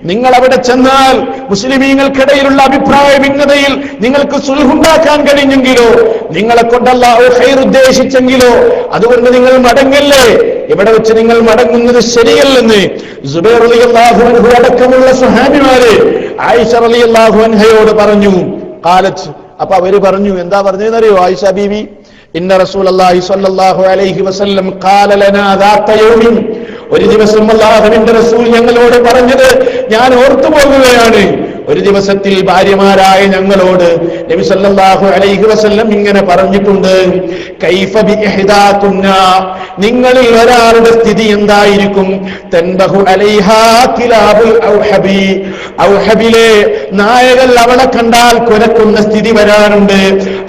നിങ്ങൾ അവിടെ ചെന്നാൽ മുസ്ലിമീങ്ങൾക്കിടയിലുള്ള അഭിപ്രായ ഭിന്നതയിൽ നിങ്ങൾക്ക് സുൽഹുണ്ടാക്കാൻ കഴിഞ്ഞെങ്കിലോ, നിങ്ങളെ കൊണ്ട് അല്ലാഹു ഖൈർ ഉദ്ദേശിച്ചെങ്കിലോ, അതുകൊണ്ട് നിങ്ങൾ മടങ്ങല്ലേ, ഇവിടെ വെച്ച് നിങ്ങൾ മടങ്ങുന്നത് ശരിയല്ലെന്ന് സുബൈർ റളിയല്ലാഹു അൻഹു അടക്കമുള്ള സ്വഹാബിമാര് ആയിഷ റളിയല്ലാഹു അൻഹയോട് പറഞ്ഞു. ഖാലത്ത്, അപ്പൊ അവര് പറഞ്ഞു, എന്താ പറഞ്ഞതെന്നറിയോ ആയിഷ ബീവി? ഇന്ന റസൂലുള്ളാഹി സ്വല്ലല്ലാഹു അലൈഹി വസല്ലം ഖാല ലനാ ദാത യൗമിൻ, ഒരു ദിവസം അല്ലാഹുവിന്റെ റസൂൽ ഞങ്ങളോട് പറഞ്ഞത് ഞാൻ ഓർത്തു പോകുകയാണ്. ഒരു ദിവസത്തിൽ ഭാര്യമാരായ ഞങ്ങളോട് നബി സല്ലല്ലാഹു അലൈഹി വസല്ലം ഇങ്ങനെ പറഞ്ഞിട്ടുണ്ട്, കൈഫ ബി ഇഹ്ദാകുന്ന, നിങ്ങളിൽ ഒരാളുടെ സ്ഥിതി എന്തായിരിക്കും? തൻബഹു അലൈഹാ കിലാബുൽ ഔഹബി, ഔഹബിലെ നായകൾ അവളെ കണ്ടാൽ കുരക്കുന്ന സ്ഥിതി വരാറുണ്ട്.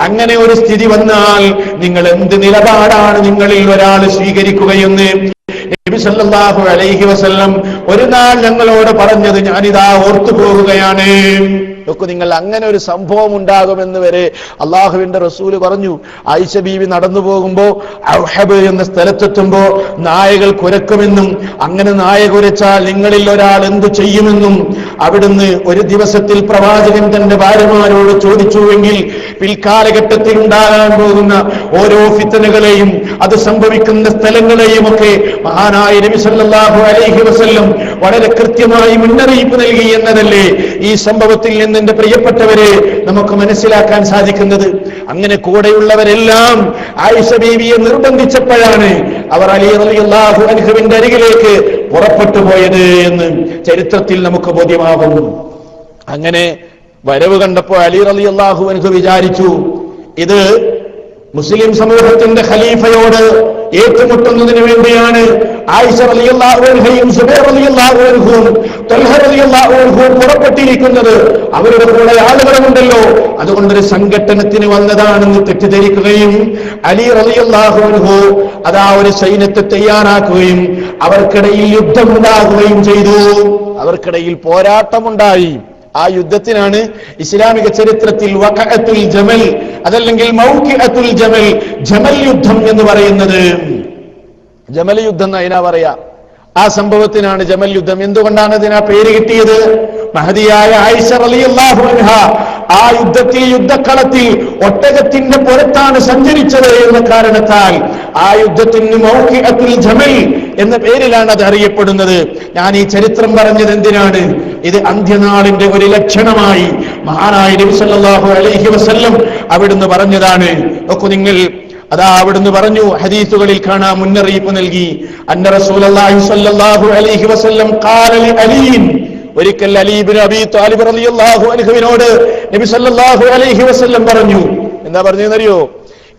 അങ്ങനെ ഒരു സ്ഥിതി വന്നാൽ നിങ്ങൾ എന്ത് നിലപാടാണ് നിങ്ങളിൽ ഒരാൾ സ്വീകരിക്കുകയെന്ന് നബി സല്ലല്ലാഹു അലൈഹി വസല്ലം ഒരു നാൾ ഞങ്ങളോട് പറഞ്ഞത് ഞാനിതാ ഓർത്തു പോവുകയാണ്. നോക്കൂ, നിങ്ങൾ അങ്ങനെ ഒരു സംഭവം ഉണ്ടാകുമെന്ന് വരെ അള്ളാഹുവിന്റെ റസൂല് പറഞ്ഞു. ആയിഷ ബീവി നടന്നു പോകുമ്പോ ഔഹബ് എന്ന സ്ഥലത്തെത്തുമ്പോ നായകൾ കുരക്കുമെന്നും അങ്ങനെ നായ കുരച്ചാൽ നിങ്ങളിൽ ഒരാൾ എന്തു ചെയ്യുമെന്നും അവിടുന്ന് ഒരു ദിവസത്തിൽ പ്രവാചകൻ തന്റെ ഭാര്യമാരോട് ചോദിച്ചുവെങ്കിൽ പിൽക്കാലഘട്ടത്തിൽ ഉണ്ടാകാൻ പോകുന്ന ഓരോ ഫിത്തനകളെയും അത് സംഭവിക്കുന്ന സ്ഥലങ്ങളെയും ഒക്കെ മഹാനായ നബി സല്ലല്ലാഹു അലൈഹി വസല്ലം വളരെ കൃത്യമായി മുന്നറിയിപ്പ് നൽകി എന്നതല്ലേ ഈ സംഭവത്തിൽ നിന്ന് എന്റെ പ്രിയപ്പെട്ടവരെ നമുക്ക് മനസ്സിലാക്കാൻ സാധിക്കുന്നത്. അങ്ങനെ കൂടെയുള്ളവരെല്ലാം ആയിഷ ബീവിയെ നിർബന്ധിച്ചപ്പോഴാണ് അവർ അലി റളിയല്ലാഹു അൻഹുവിന്റെ അരികിലേക്ക് പുറപ്പെട്ടു പോയത് എന്ന് ചരിത്രത്തിൽ നമുക്ക് ബോധ്യമാകുന്നു. അങ്ങനെ വരവ് കണ്ടപ്പോൾ അലി റളിയല്ലാഹു അൻഹു വിചാരിച്ചു, ഇത് മുസ്ലിം സമൂഹത്തിന്റെ ഖലീഫയോട് ഏറ്റുമുട്ടുന്നതിന് വേണ്ടിയാണ് ആയിഷ റളിയല്ലാഹു അൻഹയും സുബൈർ റളിയല്ലാഹു അൻഹും തൽഹ റളിയല്ലാഹു അൻഹും പുറപ്പെട്ടിരിക്കുന്നത് അവരുടെ കൂടെ ആളുകളുമുണ്ടല്ലോ, അതുകൊണ്ടൊരു സംഘട്ടനത്തിന് വന്നതാണെന്ന് തെറ്റിദ്ധരിക്കുകയും അലി റളിയല്ലാഹു അൻഹു അതാ ഒരു സൈന്യത്തെ തയ്യാറാക്കുകയും അവർക്കിടയിൽ യുദ്ധമുണ്ടാകുകയും ചെയ്തു. അവർക്കിടയിൽ പോരാട്ടമുണ്ടായി. ആ യുദ്ധത്തിനാണ് ഇസ്ലാമിക ചരിത്രത്തിൽ വഖഅത്തുൽ ജമൽ അതല്ലെങ്കിൽ മൗഖിഅത്തുൽ ജമൽ, ജമൽ യുദ്ധം എന്ന് പറയുന്നത്. ജമൽ യുദ്ധം എന്നതിനാ പറയാ. ആ സംഭവത്തിനാണ് ജമൽ യുദ്ധം. എന്തുകൊണ്ടാണ് ഇതിനാ പേര് കിട്ടിയത്? മഹദിയായ ആയിഷ റളിയല്ലാഹു അൻഹ ആ യുദ്ധത്തിൽ, യുദ്ധക്കളത്തിൽ ഒട്ടകത്തിന്റെ പുറത്താണ് സഞ്ചരിച്ചത് എന്ന കാരണത്താൽ ആ യുദ്ധത്തിന് മൗഖിഅത്തുൽ ജമൽ എന്ന പേരിലാണ് അത് അറിയപ്പെടുന്നത്. ഞാൻ ഈ ചരിത്രം പറഞ്ഞത് എന്തിനാണ്? ഇത് അന്ത്യനാളിന്റെ ഒരു ലക്ഷണമായി മഹാനായ നബി സല്ലല്ലാഹു അലൈഹി വസല്ലം അവിടുന്ന് പറഞ്ഞതാണ്. നോക്കൂ നിങ്ങൾ, അതാ അവിടുന്ന് പറഞ്ഞു, ഹദീസുകളിൽ കാണാം, മുന്നറിയിപ്പ് നൽകി. അന്ന റസൂലുള്ളാഹി സ്വല്ലല്ലാഹു അലൈഹി വസല്ലം ഖാല ലി അലീൻ, ഒരിക്കൽ അലി ഇബ്നു അബീ ത്വാലിബ് റളിയല്ലാഹു അൻഹുവിനോട് നബി സല്ലല്ലാഹു അലൈഹി വസല്ലം പറഞ്ഞു. എന്താ പറഞ്ഞതെന്നറിയോ?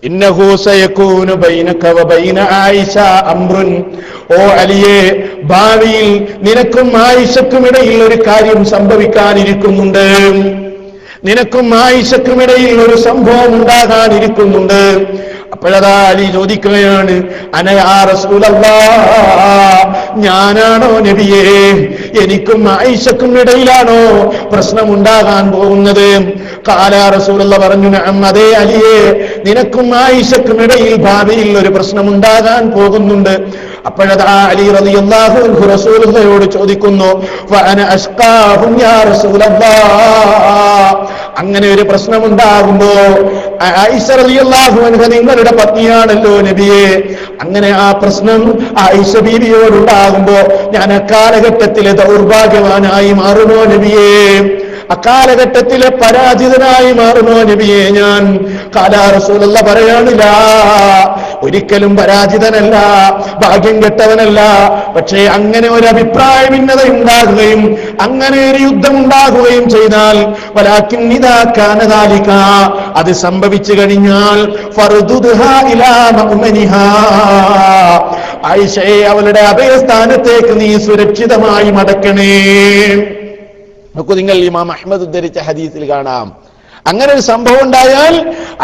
ഇന്നഹു സയകൂനു ബൈനക വ ബൈന ആയിഷ അംറുൻ, ഓ അലിയെ, ഭാവിയിൽ നിനക്കും ആയിഷക്കും ഇടയിൽ ഒരു കാര്യം സംഭവിക്കാനിരിക്കുന്നുണ്ട്. നിനക്കും ആയിഷക്കും ഇടയിൽ ഒരു സംഭവം ഉണ്ടാകാനിരിക്കുന്നുണ്ട്. അപ്പോഴതാ അലി ചോദിക്കുകയാണ്, അന യാ റസൂലല്ലാഹ്, ഞാനാണോ നബിയേ? എനിക്കും ആയിഷക്കും ഇടയിലാണോ പ്രശ്നം ഉണ്ടാകാൻ പോകുന്നത്? ഖാല, റസൂലുള്ളാഹി പറഞ്ഞു, നഅം, അതേ അലിയേ, നിനക്കും ആയിഷക്കും ഇടയിൽ ഭാവിയിൽ ഒരു പ്രശ്നം ഉണ്ടാകാൻ പോകുന്നുണ്ട്. അപ്പോഴതാ അലി റളിയല്ലാഹു അൻഹു റസൂലുള്ളാഹിയോട് ചോദിക്കുന്നു, ഫഅന അഷ്ഖാഹും യാ റസൂലല്ലാഹ്, അങ്ങനെ ഒരു പ്രശ്നമുണ്ടാകുമ്പോ ആയിഷ റളിയല്ലാഹു അൻഹ നിങ്ങളുടെ പത്നിയാണല്ലോ നബിയെ, അങ്ങനെ ആ പ്രശ്നം ആയിഷ ബീവിയോടുണ്ടാകുമ്പോ ഞാൻ അക്കാലഘട്ടത്തിലെ ദൗർഭാഗ്യവാനായി മാറുമോ നബിയെ? അക്കാലഘട്ടത്തിലെ പരാജിതനായി മാറുമോ നബിയെ ഞാൻ? ഖാല, റസൂലുള്ളാഹി പറയാനില്ല, ഒരിക്കലും പരാജിതനല്ല, ഭാഗ്യം കെട്ടവനല്ല. പക്ഷേ അങ്ങനെ ഒരു അഭിപ്രായ ഭിന്നത ഉണ്ടാകുകയും അങ്ങനെ ഒരു യുദ്ധം ഉണ്ടാകുകയും ചെയ്താൽ, വലാകിൻ ഇദാ കാന ദാലിക, അത് സംഭവിച്ചു കഴിഞ്ഞാൽ, ഫർദുദ്ഹാ ഇലാ മഅ്മനിഹാ, ആയിഷയെ അവളുടെ അഭയസ്ഥാനത്തേക്ക് നീ സുരക്ഷിതമായി മടക്കണേ. നോക്കൂ നിങ്ങൾ, ഇമാം അഹ്മദ് ഉദ്ധരിച്ച ഹദീസിൽ കാണാം, അങ്ങനെ ഒരു സംഭവം ഉണ്ടായാൽ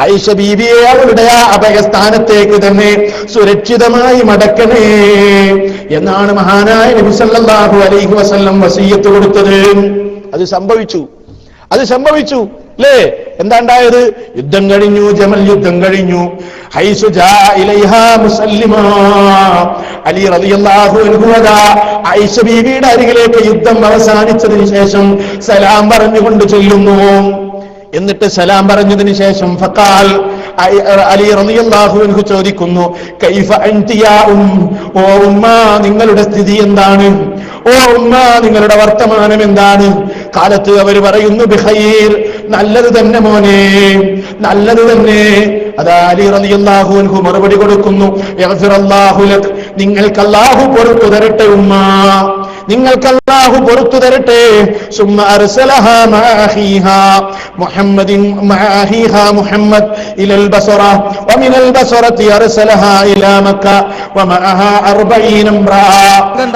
ആയിഷ ബീവിയെ അവളുടെ ആ അഭയസ്ഥാനത്തേക്ക് തന്നെ സുരക്ഷിതമായി മടക്കണേ എന്നാണ് മഹാനായ നബി സല്ലല്ലാഹു അലൈഹി വസല്ലം വസിയ്യത്ത് കൊടുത്തത്. അത് സംഭവിച്ചു, അത് സംഭവിച്ചു അല്ലേ? എന്താ ഉണ്ടായത്? യുദ്ധം കഴിഞ്ഞു, ജമൽ യുദ്ധം കഴിഞ്ഞു. ഹൈസു ജാ ഇലൈഹാ മുസല്ലിമാ, അലി റളിയല്ലാഹു അൻഹു ആയിഷ ബീവിയുടെ അരികിലേക്ക് യുദ്ധം അവസാനിച്ചതിന് ശേഷം സലാം പറഞ്ഞുകൊണ്ട് ചെല്ലുന്നു. എന്നിട്ട് സലാം പറഞ്ഞതിന് ശേഷം ഫഖാൽ, അലി റളിയല്ലാഹു അൻഹു ചോദിക്കുന്നു, കൈഫ അൻതി യാ ഓ ഉമ്മ, നിങ്ങളുടെ സ്ഥിതി എന്താണ്? ഓ ഉമ്മ, നിങ്ങളുടെ വർത്തമാനം എന്താണ്? കാലത്ത് അവർ പറയുന്നു, ബിഖൈർ, നല്ലത് തന്നെ മോനെ, നല്ലത് തന്നെ. അതാ അലി റളിയല്ലാഹു അൻഹു മറുപടി കൊടുക്കുന്നു, യഗ്ഫിറല്ലാഹു ലക്, നിങ്ങൾക്ക് അല്ലാഹു പൊറുത്തു തരട്ടെ ഉമ്മ, നിങ്ങൾക്ക് അല്ലാഹു പൊറുത്തു തരട്ടെ. സുമ്മ അർസലഹാ മഅഖീഹാ മുഹമ്മദിൻ, മഅഖീഹാ മുഹമ്മദ് ഇലൽ ബസറ വമിനൽ ബസറതി അർസലഹാ ഇലാ മക്ക വമഅഹാ 40 ഇംറാ.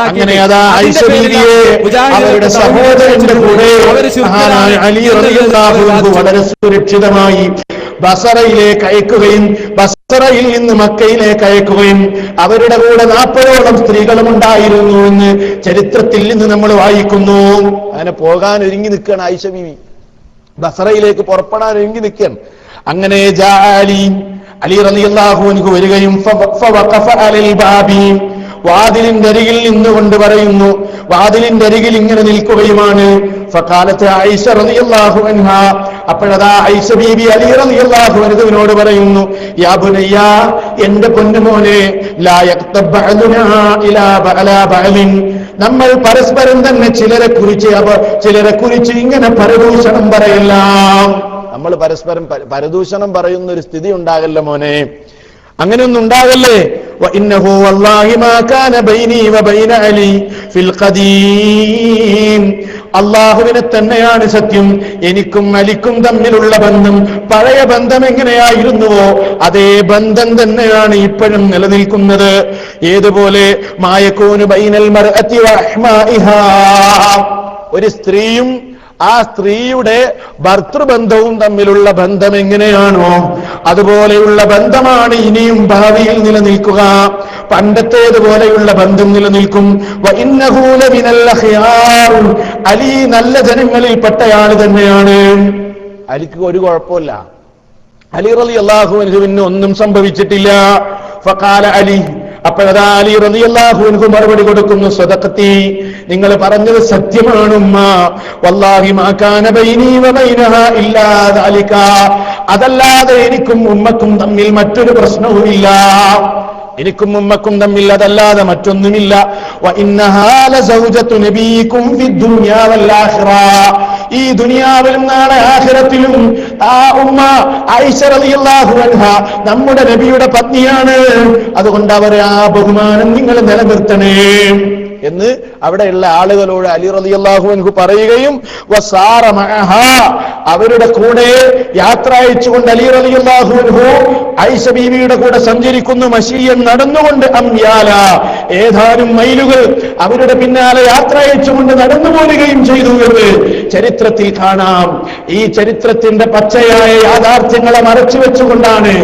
അങ്ങനെ അതാ ആയിഷ ബീവിയെ അവരുടെ സഹോദരന്റെ കൂടെ അലി റളിയല്ലാഹു അൻഹു വളരെ സുരക്ഷിതമായി ബസറയിലേക്ക് അയക്കുകയും ബസറയിൽ നിന്ന് മക്കയിലേക്ക് അയക്കുകയും അവരുടെ കൂടെ 40ഓളം സ്ത്രീകളും ഉണ്ടായിരുന്നു എന്ന് ചരിത്രത്തിൽ നിന്ന് നമ്മൾ വായിക്കുന്നു. അങ്ങനെ പോകാൻ ഒരുങ്ങി നിൽക്കുകയാണ് ആയിഷ ബീവി, ബസറയിലേക്ക് പുറപ്പെടാൻ ഒരുങ്ങി നിൽക്കുകയാണ്. അങ്ങനെ അലി റളിയല്ലാഹു അൻഹു വരികയും ഫവഖഫ അലൽ ബാബി, വാതിലിന്റെ അരികിൽ നിന്നുകൊണ്ട് പറയുന്നു, വാതിലിന്റെ അരികിൽ ഇങ്ങനെ നിൽക്കുകയുമാണ്. ഫഖാലത്ത് ആയിഷ റളിയല്ലാഹു അൻഹാ, അപ്പോഴതാ ആയിഷ ബീബി അലി റളിയല്ലാഹു അൻഹുവിനോട് പറയുന്നു, യാ ബുനയ്യ, എന്റെ പൊന്നുമോനെ, ലാ യഖ്തബ് ബഅദുനാ ഇലാ ബഅലിൻ, നമ്മൾ പരസ്പരം തന്നെ ചിലരെ കുറിച്ച് ഇങ്ങനെ പരദൂഷണം പറയല്ല, നമ്മൾ പരസ്പരം പരദൂഷണം പറയുന്ന ഒരു സ്ഥിതി ഉണ്ടാകല്ല മോനെ. അങ്ങനെയൊന്നും ഉണ്ടാകല്ലേ. وإنه والله ما كان بيني وبين علي في القديم അള്ളാഹുവിനെ തന്നെയാണ് സത്യം, എനിക്കും അലിക്കും തമ്മിലുള്ള ബന്ധം പഴയ ബന്ധം എങ്ങനെയായിരുന്നുവോ അതേ ബന്ധം തന്നെയാണ് ഇപ്പോഴും നിലനിൽക്കുന്നത്. ഏതുപോലെ മായകൂനു ബൈനൽ മർഅതി വഅഹ്മാഇഹാ, ഒരു സ്ത്രീയും ആ സ്ത്രീയുടെ ഭർത്തൃബന്ധവും തമ്മിലുള്ള ബന്ധം എങ്ങനെയാണോ അതുപോലെയുള്ള ബന്ധമാണ് ഇനിയും ഭാവിയിൽ നിലനിൽക്കുക. പണ്ടത്തേതുപോലെയുള്ള ബന്ധം നിലനിൽക്കും. വഇന്നഹു ലമിനൽ അഖ്യാർ, അലി നല്ല ജനങ്ങളിൽപ്പെട്ടയാൾ തന്നെയാണ്. അലിക്ക് ഒരു കുഴപ്പമില്ല. അലി റളിയല്ലാഹു അൻഹുവിന് ഒന്നും സംഭവിച്ചിട്ടില്ല. ഫഖാല അലി, അപ്പോഴതാ അലി റളിയല്ലാഹു അൻഹു മറുപടി കൊടുക്കുന്നു, സദഖതി, നിങ്ങൾ പറഞ്ഞത് സത്യമാണ് ഉമ്മ. വല്ലാഹി മാ കാന ബൈനി വബൈനഹാ ഇല്ലാ ദാലിക, അതല്ലാതെ എനിക്കും ഉമ്മക്കും തമ്മിൽ മറ്റൊരു പ്രശ്നവുമില്ല. എനിക്കും ഉമ്മക്കും തമ്മിൽ അതല്ലാതെ മറ്റൊന്നുമില്ല. വഇന്നഹാ ലസൗജതു നബിയികും ഫിദ്ദുനിയാ വൽ ആഖിറ, ഈ ദുനിയാവിലും നാളെ ആഖിറത്തിലും ആ ഉമ്മ ആയിഷ റളിയല്ലാഹു അൻഹ നമ്മുടെ നബിയുടെ പത്നിയാണ്. അതുകൊണ്ട് അവരെ ആ ബഹുമാനം നിങ്ങൾ നിലനിർത്തണേ എന്ന് അവിടെയുള്ള ആളുകളോട് അലി റളിയല്ലാഹു അൻഹു പറയുകയും വസാറ മഅഹാ, അവരുടെ കൂടെ യാത്ര അയച്ചുകൊണ്ട് അലി റളിയല്ലാഹു അൻഹു ആയിഷ ബീവിയുടെ കൂടെ സഞ്ചരിക്കുന്നു. മശീയൻ, നടന്നുകൊണ്ട്, അംയാല, ഏതാനും മൈലുകൾ അവരുടെ പിന്നാലെ യാത്ര അയച്ചുകൊണ്ട് നടന്നു പോരുകയും ചെയ്തു എന്ന് ചരിത്രത്തിൽ കാണാം. ഈ ചരിത്രത്തിന്റെ പച്ചയായ യാഥാർത്ഥ്യങ്ങളെ മറച്ചു വെച്ചുകൊണ്ടാണ്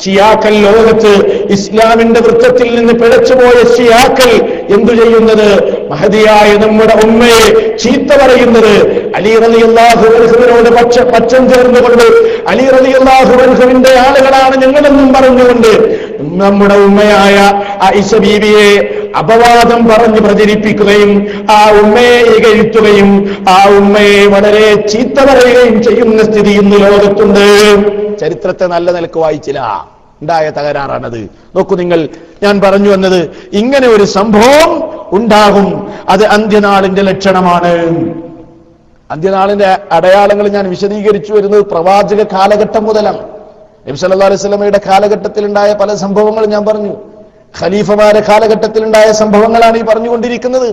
ഷിയാക്കൾ ലോകത്ത് ഇസ്ലാമിന്റെ വൃത്തത്തിൽ നിന്ന് പിഴച്ചുപോയ ഷിയാക്കൾ എന്തു ചെയ്യുന്നത്? മഹദിയായ നമ്മുടെ ഉമ്മയെ ചീത്ത പറയുന്നത്. അലി റളിയല്ലാഹു അൻഹുവിനോട് പക്ഷം ചേർന്നുകൊണ്ട് അലി റളിയല്ലാഹു അൻഹുവിന്റെ ആളുകളാണ് ഞങ്ങളെന്നും പറഞ്ഞുകൊണ്ട് നമ്മുടെ ഉമ്മയായ ആയിഷ ബീവിയെ അപവാദം പറഞ്ഞ് പ്രചരിപ്പിക്കുകയും ആ ഉമ്മയെ ഇകഴ്ത്തുകയും ആ ഉമ്മയെ വളരെ ചീത്ത പറയുകയും ചെയ്യുന്ന സ്ഥിതി ഇന്ന് ലോകത്തുണ്ട്. ചരിത്രത്തെ നല്ല നിലക്ക് വായിച്ചില്ല, ഉണ്ടായ തകരാറാണത്. നോക്കൂ നിങ്ങൾ, ഞാൻ പറഞ്ഞു വന്നത് ഇങ്ങനെ ഒരു സംഭവം ഉണ്ടാകും, അത് അന്ത്യനാളിന്റെ ലക്ഷണമാണ്. അന്ത്യനാളിന്റെ അടയാളങ്ങൾ ഞാൻ വിശദീകരിച്ചു വരുന്നത് പ്രവാചക കാലഘട്ടം മുതലാണ്. നബി സല്ലല്ലാഹു അലൈഹി വസല്ലമയുടെ കാലഘട്ടത്തിൽ ഉണ്ടായ പല സംഭവങ്ങളും ഞാൻ പറഞ്ഞു. ഖലീഫമാരുടെ കാലഘട്ടത്തിൽ ഉണ്ടായ സംഭവങ്ങളാണ് ഈ പറഞ്ഞുകൊണ്ടിരിക്കുന്നത്.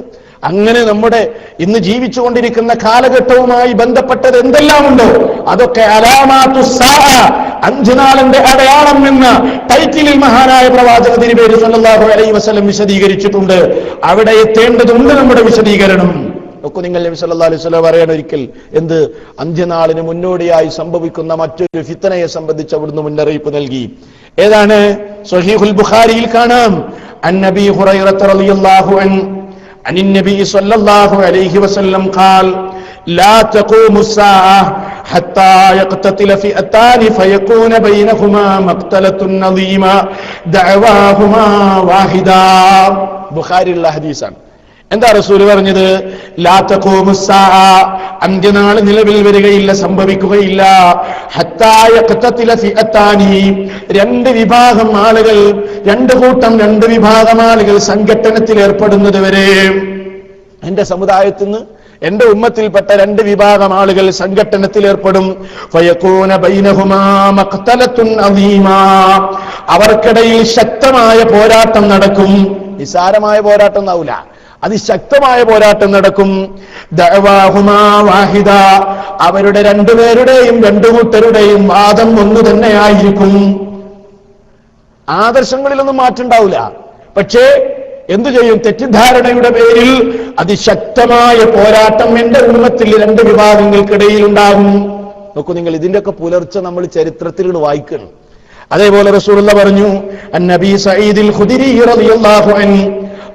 അങ്ങനെ നമ്മുടെ ഇന്ന് ജീവിച്ചുകൊണ്ടിരിക്കുന്ന കാലഘട്ടവുമായി ബന്ധപ്പെട്ടത് എന്തെല്ലാം ഉണ്ടോ അതൊക്കെ അലാമാത്തു സാഅ, അന്ത്യനാളിന്റെ അടയാളം എന്ന ടൈറ്റിലിൽ മഹാനായ പ്രവാചക തിരുമേനി സല്ലല്ലാഹു അലൈഹി വസല്ലം വിശദീകരിച്ചിട്ടുണ്ട്. അവിടെ എത്തേണ്ടതുണ്ട് നമ്മുടെ വിശദീകരണം. നോക്കൂ നിങ്ങൾ, നബി സല്ലല്ലാഹു അലൈഹി വസല്ലം പറയണ ഒരിക്കൽ എന്ത് അന്ത്യനാളിന് മുന്നോടിയായി സംഭവിക്കുന്ന മറ്റൊരു ഫിത്നയെ സംബന്ധിച്ച് അവിടുന്ന് മുന്നറിയിപ്പ് നൽകി. ഏതാണ്? സ്വഹീഹുൽ ബുഖാരിയിൽ കാണാം. അൻ നബി ഹുറൈറ റളിയല്ലാഹു അൻഹു عن النبي صلى الله عليه وسلم قال لا تقوم الساعة حتى يقتتل فئتان فيكون بينهما مقتلة عظيمة دعواهما واحدة. ബുഖാരിയിലുള്ള ഹദീസാണ്. എന്താ റസൂല് പറഞ്ഞത്? ലാ തഖൂമു സ്സാഅ, അന്ത്യനാൾ നിലവിൽ വരികയില്ല, സംഭവിക്കുകയില്ല. ഹത്താ യഖ്തതില ഫിഅതാനി, രണ്ട് വിഭാഗം ആളുകൾ, രണ്ട് കൂട്ടം, രണ്ട് വിഭാഗം ആളുകൾ സംഘട്ടനത്തിൽ ഏർപ്പെടുന്നത് വരെ. എന്റെ സമുദായത്തിൽ നിന്ന്, എന്റെ ഉമ്മത്തിൽപ്പെട്ട രണ്ട് വിഭാഗം ആളുകൾ സംഘട്ടനത്തിൽ ഏർപ്പെടും. ഫയകൂന ബൈനഹുമാ മഖ്തലത്തുൻ അദീമാ, അവർക്കിടയിൽ ശക്തമായ പോരാട്ടം നടക്കും. നിസാരമായ പോരാട്ടം ആവില്ല, അതിശക്തമായ പോരാട്ടം നടക്കും. ദഅവാഹുമാ വാഹിദ, അവരുടെ രണ്ടുപേരുടെയും രണ്ടു കൂട്ടരുടെയും വാദം ഒന്നു തന്നെയായിരിക്കും. ആദർശങ്ങളിലൊന്നും മാറ്റുണ്ടാവില്ല, പക്ഷേ എന്തു ചെയ്യും? തെറ്റിദ്ധാരണയുടെ പേരിൽ അതിശക്തമായ പോരാട്ടം എന്റെ ഉമ്മത്തിൽ രണ്ട് വിഭാഗങ്ങൾക്കിടയിൽ ഉണ്ടാകും. നോക്കൂ നിങ്ങൾ, ഇതിന്റെയൊക്കെ പുലർച്ചെ നമ്മൾ ചരിത്രത്തിൽ വായിക്കണം. അതേപോലെ റസൂലുള്ളാഹി പറഞ്ഞു, അൻ-നബി സഈദുൽ ഖുദരി റളിയല്ലാഹു അൻഹു,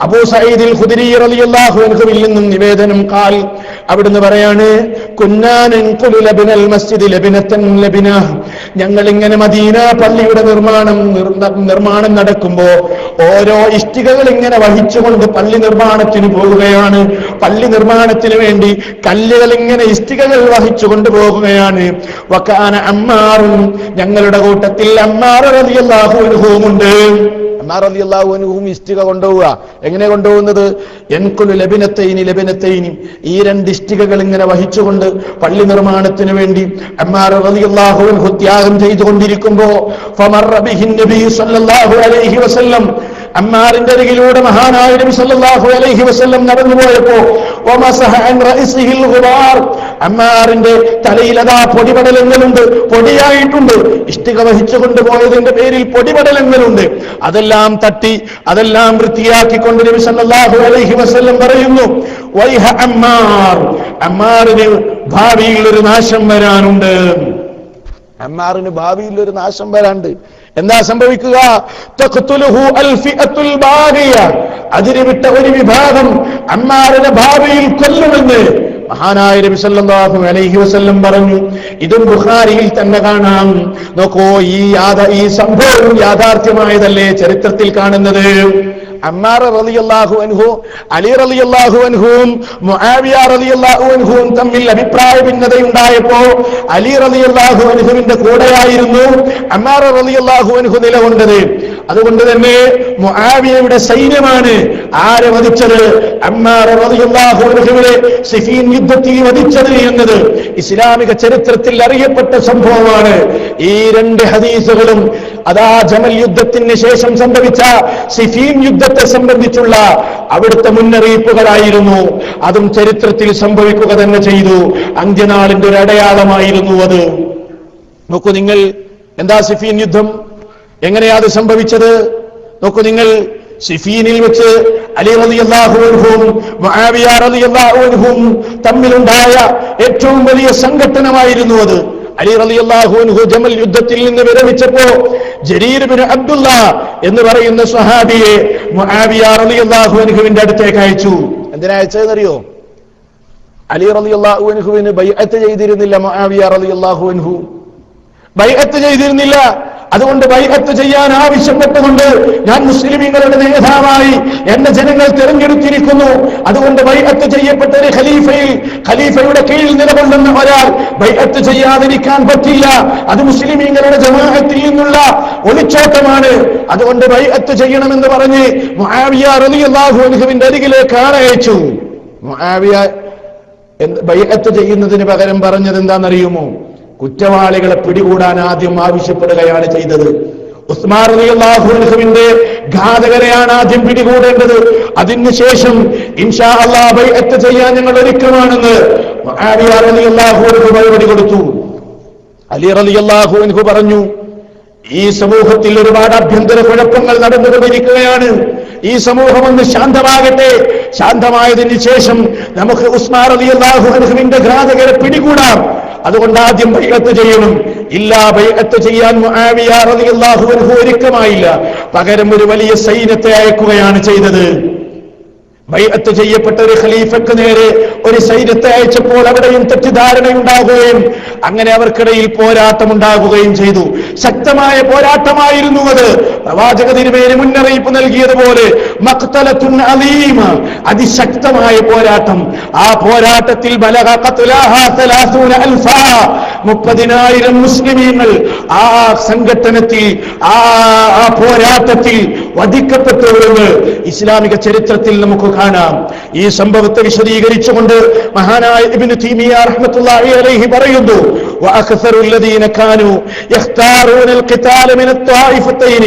അബൂ സഈദുൽ ഖുദരി റളിയല്ലാഹു അൻഹുവിൽ നിന്നും നിവേദനം, ഖാൽ, അവിടുന്ന് പറയാണ്, കുന്നാ നൻഖുലു ലബ്നൽ മസ്ജിദ് ലബ്നതൻ ലബ്ന, ഞങ്ങൾ ഇങ്ങനെ മദീന പള്ളിയുടെ നിർമ്മാണം നടക്കുമ്പോ ഓരോ ഇഷ്ടികകൾ ഇങ്ങനെ വഹിച്ചുകൊണ്ട് പള്ളി നിർമ്മാണത്തിന് പോവുകയാണ്. പള്ളി നിർമ്മാണത്തിന് വേണ്ടി കല്ലുകൾ ഇങ്ങനെ ഇഷ്ടികകൾ വഹിച്ചുകൊണ്ട് പോകുകയാണ്. വകാന അമ്മാറും, ഞങ്ങളുടെ കൂട്ടത്തിൽ അമ്മാർ റളിയല്ലാഹു അൻഹുമുണ്ട്. അമ്മാർ റളിയല്ലാഹു അൻഹുവും ഇഷ്ടിക കൊണ്ടുപോവുക. എങ്ങനെ കൊണ്ടുപോകുന്നത്? എൻകുലു ലബനത്തൈനി, ഈ 2 ഇഷ്ടികകൾ ഇങ്ങനെ വഹിച്ചുകൊണ്ട് പള്ളി നിർമ്മാണത്തിന് വേണ്ടി അമ്മാർ റളിയല്ലാഹു അൻഹു ത്യാഗം ചെയ്തുകൊണ്ടിരിക്കുമ്പോ ഫമർറ ബിഹിൻ നബി സല്ലല്ലാഹു അലൈഹി വസല്ലം, അമ്മാറിന്റെ അരികിലൂടെ മഹാനായ നബി സല്ലല്ലാഹു അലൈഹി വസല്ലം നടന്നുപോയപ്പോ വമസഹ അൻ റഅസിഹിൽ ഗുബാർ, അമ്മാറിന്റെ തലയിൽ അതാ പൊടിപടലങ്ങളുണ്ട്, പൊടിയായിട്ടുണ്ട്. ഇഷ്ടിക വഹിച്ചു കൊണ്ടുപോയതിന്റെ പേരിൽ പൊടിപടലങ്ങളുണ്ട്. അതെല്ലാം തട്ടി അതെല്ലാം വൃത്തിയാക്കിക്കൊണ്ട് നബി സല്ലല്ലാഹു അലൈഹി വസല്ലം പറയുന്നു, വൈഹ അമ്മാർ, അമ്മാറിന് ഭാവിയിൽ ഒരു നാശം വരാനുണ്ട്. അമ്മാറിന് ഭാവിയിൽ ഒരു നാശം വരാണ്ട്. എന്താ സംഭവിക്കുക? തഖ്തുലുഹു അൽ ഫിഅത്തുൽ ബാഗിയ, അതിര് വിട്ട ഒരു വിഭാഗം അമ്മാറിനെ ഭാവിയിൽ കൊല്ലുമെന്ന് മഹാനായ നബി സല്ലല്ലാഹു അലൈഹി വസല്ലം പറഞ്ഞു. ഇതും ബുഖാരിയിൽ തന്നെ കാണാം. നോക്കൂ, ഈ സംഭവം യാഥാർത്ഥ്യമായതല്ലേ ചരിത്രത്തിൽ കാണുന്നത്. അമ്മാർ റളിയല്ലാഹു അൻഹു, അലി റളിയല്ലാഹു അൻഹുവും മുആവിയ റളിയല്ലാഹു അൻഹുവും തമ്മിൽ അഭിപ്രായ ഭിന്നതയുണ്ടായപ്പോ അലി റളിയല്ലാഹു അൻഹുവിന്റെ കൂടെയായിരുന്നു അമ്മാർ റളിയല്ലാഹു അൻഹു നിലകൊണ്ടത്. അതുകൊണ്ട് തന്നെ മുആവിയയുടെ സൈന്യമാണ് ആരെ വധിച്ചത്? അമ്മാർ റളിയല്ലാഹു അൻഹുവിനെ സിഫീൻ യുദ്ധത്തിൽ വധിച്ചത് എന്നത് ഇസ്ലാമിക ചരിത്രത്തിൽ അറിയപ്പെട്ട സംഭവമാണ്. ഈ 2 ഹദീസുകളും അതാ ജമൽ യുദ്ധത്തിന് ശേഷം സംഭവിച്ച സിഫീൻ യുദ്ധത്തെ സംബന്ധിച്ചുള്ള അവിടുത്തെ മുന്നറിയിപ്പുകളായിരുന്നു. അതും ചരിത്രത്തിൽ സംഭവിക്കുക തന്നെ ചെയ്തു. അന്ത്യനാളിന്റെ ഒരു അടയാളമായിരുന്നു അത്. നോക്കൂ നിങ്ങൾ, എന്താ സിഫീൻ യുദ്ധം, എങ്ങനെയാ അത് സംഭവിച്ചത്? നോക്കൂ നിങ്ങൾ, സിഫീനിൽ വെച്ച് അലി റളിയല്ലാഹു അൻഹുവും മുആവിയ റളിയല്ലാഹു അൻഹുവും തമ്മിലുണ്ടായ ഏറ്റവും വലിയ സംഘട്ടനമായിരുന്നു അത്. അലി റളിയല്ലാഹു അൻഹു ജമൽ യുദ്ധത്തിൽ നിന്ന് വിരമിച്ചപ്പോ ജരീർ ഇബ്നു അബ്ദുള്ള എന്ന് പറയുന്ന സ്വഹാബിയെ മുആവിയ റളിയല്ലാഹു അൻഹുവിന്റെ അടുത്തേക്ക് അയച്ചു. എന്തിനാ അയച്ചതെന്നറിയോ? അലി റളിയല്ലാഹു അൻഹുവിന് ബൈഅത്ത് ചെയ്തിരുന്നില്ല. മുആവിയ റളിയല്ലാഹു അൻഹു ബൈഅത്ത് ചെയ്തിരുന്നില്ല. അതുകൊണ്ട് ബൈഅത്ത് ചെയ്യാൻ ആവശ്യപ്പെട്ടുകൊണ്ട് ഞാൻ മുസ്ലിമീങ്ങളുടെ നേതാവായി എന്നെ ജനങ്ങൾ തിരഞ്ഞെടുത്തിരിക്കുന്നു. അതുകൊണ്ട് ബൈഅത്ത് ചെയ്യപ്പെട്ട ഒരു ഖലീഫയുടെ കീഴിൽ നിലകൊള്ളുന്ന ഒരാൾ ബൈഅത്ത് ചെയ്യാതിരിക്കാൻ പറ്റില്ല. അത് മുസ്ലിമീങ്ങളുടെ ജമാഅത്തിൽ നിന്നുള്ള ഒളിച്ചോട്ടമാണ്. അതുകൊണ്ട് ബൈഅത്ത് ചെയ്യണമെന്ന് പറഞ്ഞ് മുആവിയ റളിയല്ലാഹു അൻഹുവിന്റെ അരികിലേക്ക് അയച്ചു. മുആവിയ ബൈഅത്ത് ചെയ്യുന്നതിന് പകരം പറഞ്ഞത് എന്താണെന്നറിയുമോ? കുറ്റവാളികളെ പിടികൂടാൻ ആദ്യം ആവശ്യപ്പെടുകയാണ് ചെയ്തത്. ഉസ്മാൻ റളിയല്ലാഹു അൻഹുവിന്റെ ഘാതകരെയാണ് ആദ്യം പിടികൂടേണ്ടത്. അതിനുശേഷം ഇൻഷാ അല്ലാഹ് ബൈഅത്ത് ചെയ്യാൻ ഞങ്ങൾ ഒരുക്കമാണെന്ന് മുആവിയ റളിയല്ലാഹു അൻഹു മറുപടി കൊടുത്തു. അലി റളിയല്ലാഹു അൻഹു പറഞ്ഞു, ഈ സമൂഹത്തിൽ ഒരുപാട് ആഭ്യന്തര കുഴപ്പങ്ങൾ നടന്നുകൊണ്ടിരിക്കുകയാണ്. ഈ സമൂഹം ഒന്ന് ശാന്തമാകട്ടെ. ശാന്തമായതിനു ശേഷം നമുക്ക് ഉസ്മാൻ റളിയല്ലാഹു അൻഹുവിന്റെ ഘാതകരെ പിടികൂടാം. അതുകൊണ്ട് ആദ്യം ബൈഅത്ത് ചെയ്യണം. ഇല്ല, ബൈഅത്ത് ചെയ്യാൻ മുആവിയ റളിയല്ലാഹു അൻഹു ഒരുക്കമായില്ല. പകരം ഒരു വലിയ സൈന്യത്തെ അയക്കുകയാണ് ചെയ്തത്. ബൈഅത്ത് ചെയ്യപ്പെട്ട ഒരു ഖലീഫയ്ക്ക് നേരെ ഒരു സൈന്യത്തെ അയച്ചപ്പോൾ അവിടെയും തെറ്റിദ്ധാരണയുണ്ടാകുകയും അങ്ങനെ അവർക്കിടയിൽ പോരാട്ടമുണ്ടാകുകയും ചെയ്തു. ശക്തമായ പോരാട്ടമായിരുന്നു അത്. പ്രവാചക തിരുമേനി മുന്നറിയിപ്പ് നൽകിയതുപോലെ മഖ്തലത്തുൻ അലീമ, അതിശക്തമായ പോരാട്ടം. ആ പോരാട്ടത്തിൽ ബലഗ ഖത്ലാഹാ 30,000 മുസ്ലിമീങ്ങൾ ആ സംഘട്ടനത്തിൽ ആ പോരാട്ടത്തിൽ വധിക്കപ്പെട്ടുവെന്ന് ഇസ്ലാമിക ചരിത്രത്തിൽ നമുക്ക് കാണാം. ഈ സംഭവത്തെ വിശദീകരിച്ചുകൊണ്ട് മഹാനായ ഇബ്നു തൈമിയ്യ റഹ്മത്തുള്ളാഹി അലൈഹി പറയുന്നു, വഅക്സറു الذين كانوا يختارون القتال من الطائفتين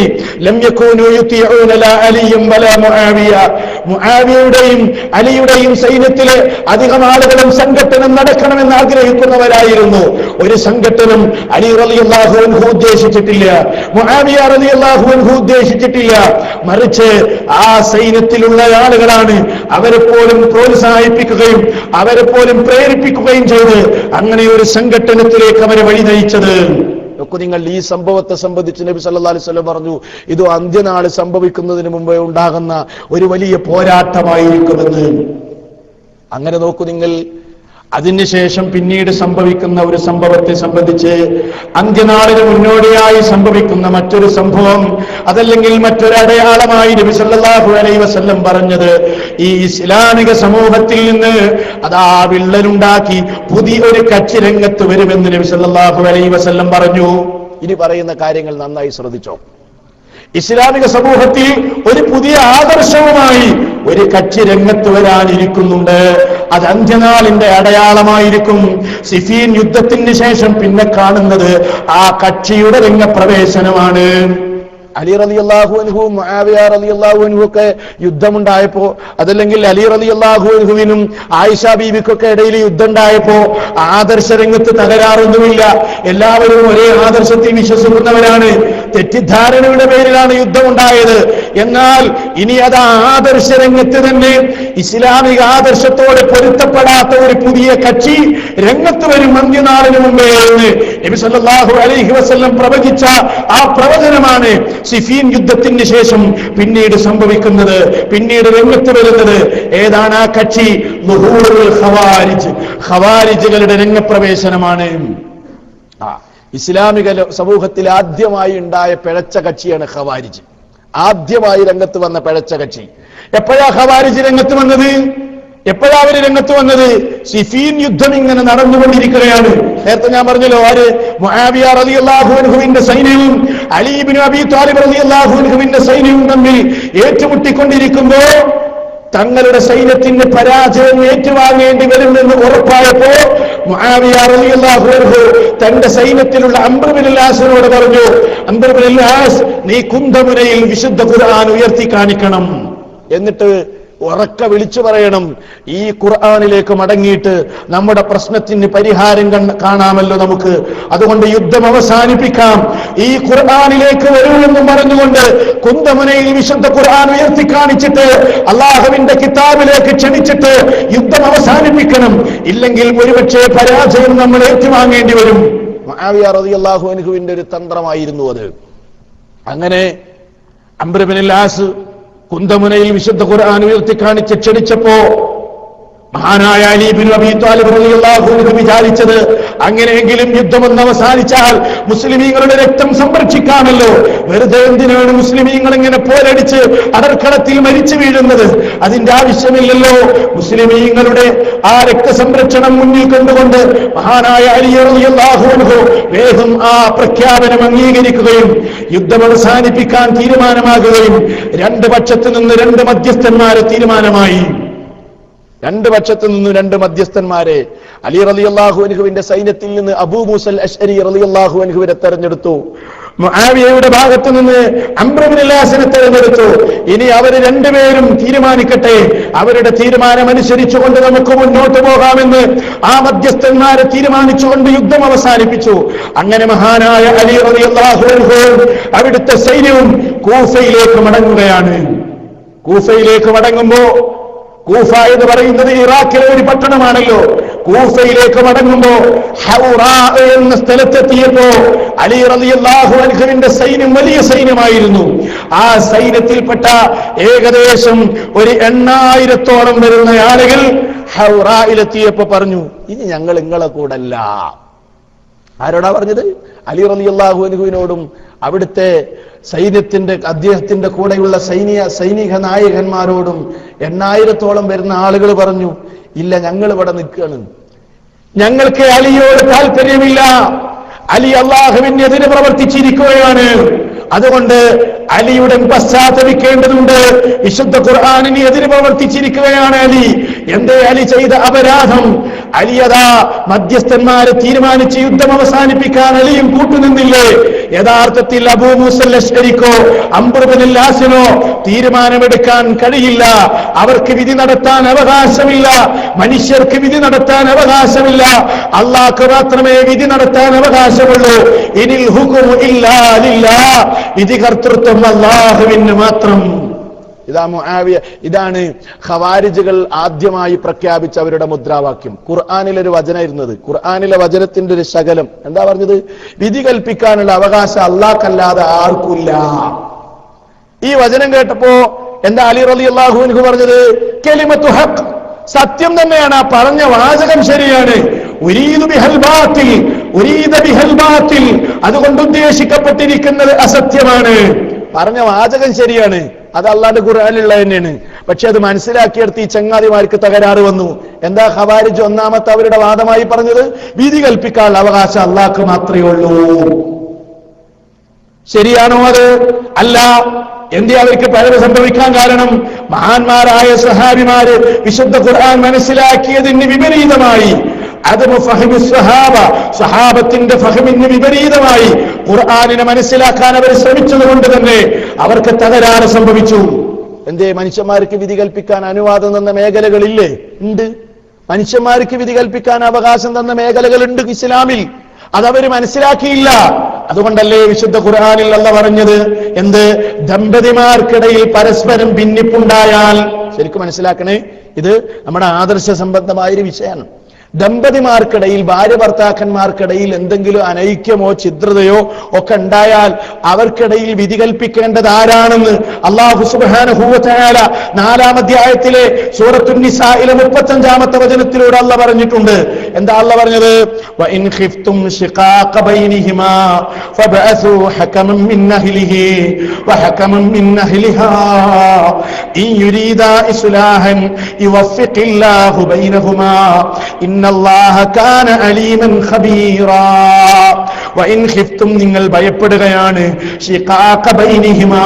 لم يكونوا يطيعون لا علي ولا معاويه. മുആവിയയുടെയും അലിയുടെയും സൈന്യത്തിലെ അധികം ആളുകളും സംഘട്ടനം നടക്കണമെന്ന് ആഗ്രഹിക്കുന്നവരായിരുന്നു. ഒരു സംഘട്ടനം അലി റളിയല്ലാഹു അൻഹു ഉദ്ദേശിച്ചിട്ടില്ല, മുആവിയ റളിയല്ലാഹു അൻഹു ഉദ്ദേശിച്ചിട്ടില്ല. മറിച്ച് ആ സൈന്യത്തിലുള്ള ആളുകളാണ് അവരെ പോലും പ്രോത്സാഹിപ്പിക്കുകയും അവരെ പോലും പ്രേരിപ്പിക്കുകയും ചെയ്ത് അങ്ങനെ ഒരു സംഘട്ടനത്തിലേക്ക് അവരെ വഴി നയിച്ചത്. നിങ്ങൾ ഈ സംഭവത്തെ സംബന്ധിച്ച് നബി സല്ലല്ലാഹു അലൈഹി വസല്ലം പറഞ്ഞു, ഇത് അന്ത്യനാൾ സംഭവിക്കുന്നതിന് മുമ്പേ ഉണ്ടാകുന്ന ഒരു വലിയ പോരാട്ടമായിരിക്കുമെന്ന്. അങ്ങനെ നോക്കൂ നിങ്ങൾ, അതിനുശേഷം പിന്നീട് സംഭവിക്കുന്ന ഒരു സംഭവത്തെ സംബന്ധിച്ച് അന്ത്യനാളിന് മുന്നോടിയായി സംഭവിക്കുന്ന മറ്റൊരു സംഭവം, അതല്ലെങ്കിൽ മറ്റൊരു അടയാളമായി നബി സല്ലല്ലാഹു അലൈഹി വസല്ലം പറഞ്ഞത്, ഈ ഇസ്ലാമിക സമൂഹത്തിൽ നിന്ന് അതാ വിള്ളലുണ്ടാക്കി പുതിയൊരു കക്ഷി രംഗത്ത് വരുമെന്ന് നബി സല്ലല്ലാഹു അലൈഹി വസല്ലം പറഞ്ഞു. ഇനി പറയുന്ന കാര്യങ്ങൾ നന്നായി ശ്രദ്ധിച്ചോ. ഇസ്ലാമിക സമൂഹത്തിൽ ഒരു പുതിയ ആദർശവുമായി ഒരു കക്ഷി രംഗത്ത് വരാനിരിക്കുന്നുണ്ട്. അത് അന്ത്യനാളിന്റെ അടയാളമായിരിക്കും. സിഫീൻ യുദ്ധത്തിന് ശേഷം പിന്നെ കാണുന്നത് ആ കക്ഷിയുടെ രംഗപ്രവേശനമാണ്. അലി റളിയല്ലാഹു അൻഹു മുആവിയ റളിയല്ലാഹു അൻഹു ഒക്കെ യുദ്ധമുണ്ടായപ്പോ, അതല്ലെങ്കിൽ അലി റളിയല്ലാഹു അൻഹുവിനും ആയിഷ ബീവിക്കൊക്കെ ഇടയിൽ യുദ്ധം ഉണ്ടായപ്പോ ആദർശ രംഗത്ത് തകരാറൊന്നുമില്ല. എല്ലാവരും ഒരേ ആദർശത്തിൽ വിശ്വസിക്കുന്നവരാണ്. തെറ്റിദ്ധാരണയുടെ പേരിലാണ് യുദ്ധമുണ്ടായത്. എന്നാൽ ഇനി അത് ആദർശ രംഗത്ത് തന്നെ ഇസ്ലാമിക ആദർശത്തോട് പൊരുത്തപ്പെടാത്ത ഒരു പുതിയ കക്ഷി രംഗത്ത് വരും അന്ത്യനാളിന് മുമ്പേ എന്ന് നബി സല്ലല്ലാഹു അലൈഹി വസല്ലം പ്രവചിച്ച ആ പ്രവചനമാണ് സിഫീൻ യുദ്ധത്തിന് ശേഷം പിന്നീട് സംഭവിക്കുന്നത്, പിന്നീട് രംഗത്ത് വരുന്നത്. ഏതാണ് ആ കക്ഷി? ളുഹൂറുൽ ഖവാരിജ്, ഖവാരിജുകളുടെ രംഗപ്രവേശനമാണ്. ഇസ്ലാമിക സമൂഹത്തിൽ ആദ്യമായി ഉണ്ടായ പിഴച്ച കക്ഷിയാണ് ഖവാരിജ്. ആദ്യമായി രംഗത്ത് വന്ന പിഴച്ച കക്ഷി. എപ്പോഴാ ഖവാരിജ് രംഗത്ത് വന്നത്? എപ്പോഴാ അവര് രംഗത്ത് വന്നത്? സിഫീൻ യുദ്ധം ഇങ്ങനെ നടന്നുകൊണ്ടിരിക്കുകയാണ്. നേരത്തെ ഞാൻ പറഞ്ഞല്ലോ, ആര്? മുആവിയ റളിയല്ലാഹു അൻഹുവിന്റെ സൈന്യവും അലി ഇബ്നു അബീ ത്വാലിബ് റളിയല്ലാഹു അൻഹുവിന്റെ സൈന്യവും തമ്മിൽ ഏറ്റുമുട്ടിക്കൊണ്ടിരിക്കുമ്പോ തങ്ങളുടെ സൈന്യത്തിന് പരാജയം ഏറ്റുവാങ്ങേണ്ടി വരുമെന്ന് ഉറപ്പായപ്പോ മുആവിയ റളിയല്ലാഹു അൻഹു തന്റെ സൈന്യത്തിലുള്ള അംർ ബിൻ അൽ-ആസിനോട് പറഞ്ഞു, അംർ ബിൻ അൽ-ആസ്, നീ കുന്തമുനയിൽ വിശുദ്ധ ഖുർആൻ ഉയർത്തി കാണിക്കണം. എന്നിട്ട് ഉറക്കെ വിളിച്ചു പറയണം, ഈ ഖുർആനിലേക്ക് മടങ്ങിയിട്ട് നമ്മുടെ പ്രശ്നത്തിന് പരിഹാരം കാണാമല്ലോ നമുക്ക്. അതുകൊണ്ട് യുദ്ധം അവസാനിപ്പിക്കാം. ഈ ഖുർആനിലേക്ക് വരുമെന്നും പറഞ്ഞുകൊണ്ട് കുന്തമുനയിൽ വിശുദ്ധ ഖുർആൻ ഉയർത്തി കാണിച്ചിട്ട് അള്ളാഹുവിന്റെ കിതാബിലേക്ക് ക്ഷണിച്ചിട്ട് യുദ്ധം അവസാനിപ്പിക്കണം. ഇല്ലെങ്കിൽ ഒരുപക്ഷെ പരാജയം നമ്മൾ ഏറ്റുവാങ്ങേണ്ടി വരും. മുആവിയ റളിയല്ലാഹു അൻഹുവിന്റെ ഒരു തന്ത്രമായിരുന്നു അത്. അങ്ങനെ അംർ ബിൻ അൽ-ആസ് കുന്തമുനയിൽ വിശുദ്ധ ഖുർആൻ ഉയർത്തി കാണിച്ച് ക്ഷണിച്ചപ്പോ മഹാനായ അലി ഇബ്നു അബീ ത്വാലിബ് റളിയല്ലാഹു അൻഹു വിചാരിച്ചത്, അങ്ങനെയെങ്കിലും യുദ്ധമൊന്ന് അവസാനിച്ചാൽ മുസ്ലിമീങ്ങളുടെ രക്തം സംരക്ഷിക്കാമല്ലോ. വെറുതെ എന്തിനാണ് മുസ്ലിമീങ്ങൾ ഇങ്ങനെ പോരടിച്ച് അടർക്കളത്തിൽ മരിച്ചു വീഴുന്നത്? അതിന്റെ ആവശ്യമില്ലല്ലോ. മുസ്ലിമീങ്ങളുടെ ആ രക്തസംരക്ഷണം മുന്നിൽ കണ്ടുകൊണ്ട് മഹാനായ അലി റളിയല്ലാഹു അൻഹു വേഗം ആ പ്രഖ്യാപനം അംഗീകരിക്കുകയും യുദ്ധം അവസാനിപ്പിക്കാൻ തീരുമാനമാകുകയും രണ്ട് പക്ഷത്തു നിന്ന് രണ്ട് മധ്യസ്ഥന്മാരെ തീരുമാനമായി. രണ്ട് പക്ഷത്തു നിന്നും രണ്ട് മധ്യസ്ഥന്മാരെ അലി റളിയല്ലാഹു അൻഹുവിന്റെ സൈന്യത്തിൽ നിന്ന് അബൂ മൂസൽ അശ്അരി റളിയല്ലാഹു അൻഹുവിനെ തെരഞ്ഞെടുത്തു. മുആവിയയുടെ ഭാഗത്ത് നിന്ന് അംർ ബിൻ അൽ-ആസിനെ തെരഞ്ഞെടുത്തു. ഇനി അവർ രണ്ടുപേരും തീരുമാനിക്കട്ടെ, അവരുടെ തീരുമാനം അനുസരിച്ചുകൊണ്ട് നമുക്ക് മുന്നോട്ട് പോകാമെന്ന് ആ മധ്യസ്ഥന്മാരെ തീരുമാനിച്ചുകൊണ്ട് യുദ്ധം അവസാനിപ്പിച്ചു. അങ്ങനെ മഹാനായ അലി റളിയല്ലാഹു അൻഹു അവിടുത്തെ സൈന്യവും കൂഫയിലേക്ക് മടങ്ങുകയാണ്. കൂഫയിലേക്ക് മടങ്ങുമ്പോ, കൂഫ എന്ന് പറയുന്നത് ഇറാഖിലെ ഒരു പട്ടണമാണല്ലോ. കൂഫയിലേക്ക് മടങ്ങുമ്പോ ഹൗറാ എന്ന സ്ഥലത്തെത്തിയപ്പോ അലി റളിയല്ലാഹു അൻഹുവിന്റെ സൈന്യം വലിയ സൈന്യമായിരുന്നു. ആ സൈന്യത്തിൽപ്പെട്ട ഏകദേശം ഒരു 8000-ഓളം വരുന്ന ആളുകൾ ഹൗറായിലെത്തിയപ്പോ പറഞ്ഞു, ഇനി ഞങ്ങൾ നിങ്ങളെ കൂടല്ല. ആരോടാ പറഞ്ഞത്? അലി റളിയല്ലാഹു അൻഹുവിനോടും അവിടുത്തെ സൈന്യത്തിന്റെ അദ്ദേഹത്തിന്റെ കൂടെയുള്ള സൈനിക നായകന്മാരോടും 8000-ഓളം വരുന്ന ആളുകൾ പറഞ്ഞു, ഇല്ല, ഞങ്ങൾ ഇവിടെ നിൽക്കുകയാണ്, ഞങ്ങൾക്ക് അലിയോട് താല്പര്യമില്ല. അലി അള്ളാഹുവിനെതിരെ പ്രവർത്തിച്ചിരിക്കുകയാണ്. അതുകൊണ്ട് അലിയുടെ പശ്ചാത്തപിക്കേണ്ടതുണ്ട്. വിശുദ്ധ ഖുർആനിന് എതിരെ പ്രവർത്തിച്ചിരിക്കുകയാണ് അലി. എന്തേ അലി ചെയ്ത അപരാധം? അലിയതാ മധ്യസ്ഥന്മാരെ തീരുമാനിച്ച് യുദ്ധം അവസാനിപ്പിക്കാൻ അലിയും കൂട്ടുനിന്നില്ലേ? യഥാർത്ഥത്തിൽ അബൂ മൂസൽ അശ്അരിക്കോ അംർ ബിൻ അൽ-ആസിനോ തീരുമാനമെടുക്കാൻ കഴിയില്ല. അവർക്ക് വിധി നടത്താൻ അവകാശമില്ല. മനുഷ്യർക്ക് വിധി നടത്താൻ അവകാശമില്ല. അല്ലാഹുക്ക് മാത്രമേ വിധി നടത്താൻ അവകാശമുള്ളൂ. ഇനിൽ ഹുക്മു ഇല്ലാ ലില്ലാഹ്, വിധി കർത്തൃത്വം അല്ലാഹുവിന് മാത്രം. ഇതാ മുആവിയ, ഇതാണ് ഖവാരിജുകൾ ആദ്യമായി പ്രഖ്യാപിച്ച അവരുടെ മുദ്രാവാക്യം. ഖുർആനിലൊരു വചനം ഇരുന്നത്, ഖുർആനിലെ വചനത്തിന്റെ ഒരു ശകലം എന്താ പറഞ്ഞത്? വിധി കൽപ്പിക്കാനുള്ള അവകാശം അല്ലാഹുക്കല്ലാതെ ആർക്കില്ല. ഈ വചനം കേട്ടപ്പോ എന്താ അലി റളിയല്ലാഹു അൻഹു പറഞ്ഞത്? കലിമത്തു ഹഖ്, സത്യം തന്നെയാണ്. ആ പറഞ്ഞ വാചകം ശരിയാണ്. ഉരീദു ബിഹൽ ബാത്തിൽ, ഉരീദ ബിഹൽ ബാത്തിൽ, അതുകൊണ്ട് ഉദ്ദേശിക്കപ്പെട്ടിരിക്കുന്നത് അസത്യമാണ്. പറഞ്ഞ വാചകം ശരിയാണ്, അത് അല്ലാഹുവിന്റെ ഖുർആനിലുള്ള തന്നെയാണ്. പക്ഷെ അത് മനസ്സിലാക്കിയെടുത്ത് ഈ ചങ്ങാതിമാർക്ക് തകരാറ് വന്നു. എന്താ ഖവാരിജ് ഒന്നാമത്തെ അവരുടെ വാദമായി പറഞ്ഞത്? വിധി കൽപ്പിക്കാനുള്ള അവകാശം അല്ലാഹുക്ക് മാത്രമേ ഉള്ളൂ. ശരിയാണോ അത്? അല്ല. എന്തേ അവർക്ക് പഴവ് സംഭവിക്കാൻ കാരണം? മഹാന്മാരായ സഹാബിമാര് വിശുദ്ധ ഖുർആൻ മനസ്സിലാക്കിയതിന് വിപരീതമായി, അദമു ഫഹ്മി സ്വഹാബ, സ്വഹാബത്തിന്റെ ഫഹ്മിന് വിപരീതമായി ഖുർആനിനെ മനസ്സിലാക്കാൻ അവർ ശ്രമിച്ചതുകൊണ്ട് തന്നെ അവർക്ക് തകരാറ് സംഭവിച്ചു. എന്തേ? മനുഷ്യന്മാർക്ക് വിധി കൽപ്പിക്കാൻ അനുവാദം തന്ന മേഖലകളില്ലേ? ഉണ്ട്. മനുഷ്യന്മാർക്ക് വിധി കൽപ്പിക്കാൻ അവകാശം തന്ന മേഖലകളുണ്ട് ഇസ്ലാമിൽ. അതവര് മനസ്സിലാക്കിയില്ല. അതുകൊണ്ടല്ലേ വിശുദ്ധ ഖുർആനിൽ അല്ലാഹ് പറഞ്ഞത് എന്ത്? ദമ്പതിമാർക്കിടയിൽ പരസ്പരം ഭിന്നിപ്പുണ്ടായാൽ, ശരിക്കും മനസ്സിലാക്കണേ, ഇത് നമ്മുടെ ആദർശ സംബന്ധമായൊരു വിഷയമാണ്. ദമ്പതിമാർക്കിടയിൽ, ഭാര്യ ഭർത്താക്കന്മാർക്കിടയിൽ എന്തെങ്കിലും അനൈക്യമോ ഛിദ്രതയോ ഒക്കെ ഉണ്ടായാൽ അവർക്കിടയിൽ വിധി കൽപ്പിക്കേണ്ടത് ആരാണെന്ന് അല്ലാഹു സുബ്ഹാനഹു വ തആല 4-ാം അധ്യായത്തിലെ സൂറത്തുൻ നിസായിലെ 35-ാമത്തെ വചനത്തിലൂടെ അല്ലാഹ് പറഞ്ഞിട്ടുണ്ട്. എന്താ അല്ലാഹ് പറഞ്ഞത്? വഇൻ ഖിഫ്തും ശിഖാഖ ബൈനിഹിമാ ഫബഅസൂ ഹകമൻ മിൻ അഹ്ലിഹി വഹകമൻ മിൻ അഹ്ലിഹാ ഇൻ യുരീദാ ഇസ്ലാഹൻ യുവഫിഖില്ലാഹു ബൈനഹുമാ ഇന്നല്ലാഹ കാന അലീമൻ ഖബീറാ. വഇൻ ഖിഫ്തും, നിങ്ങൾ ഭയപ്പെടുകയാണ്, ശിഖാഖ ബൈനിഹിമാ,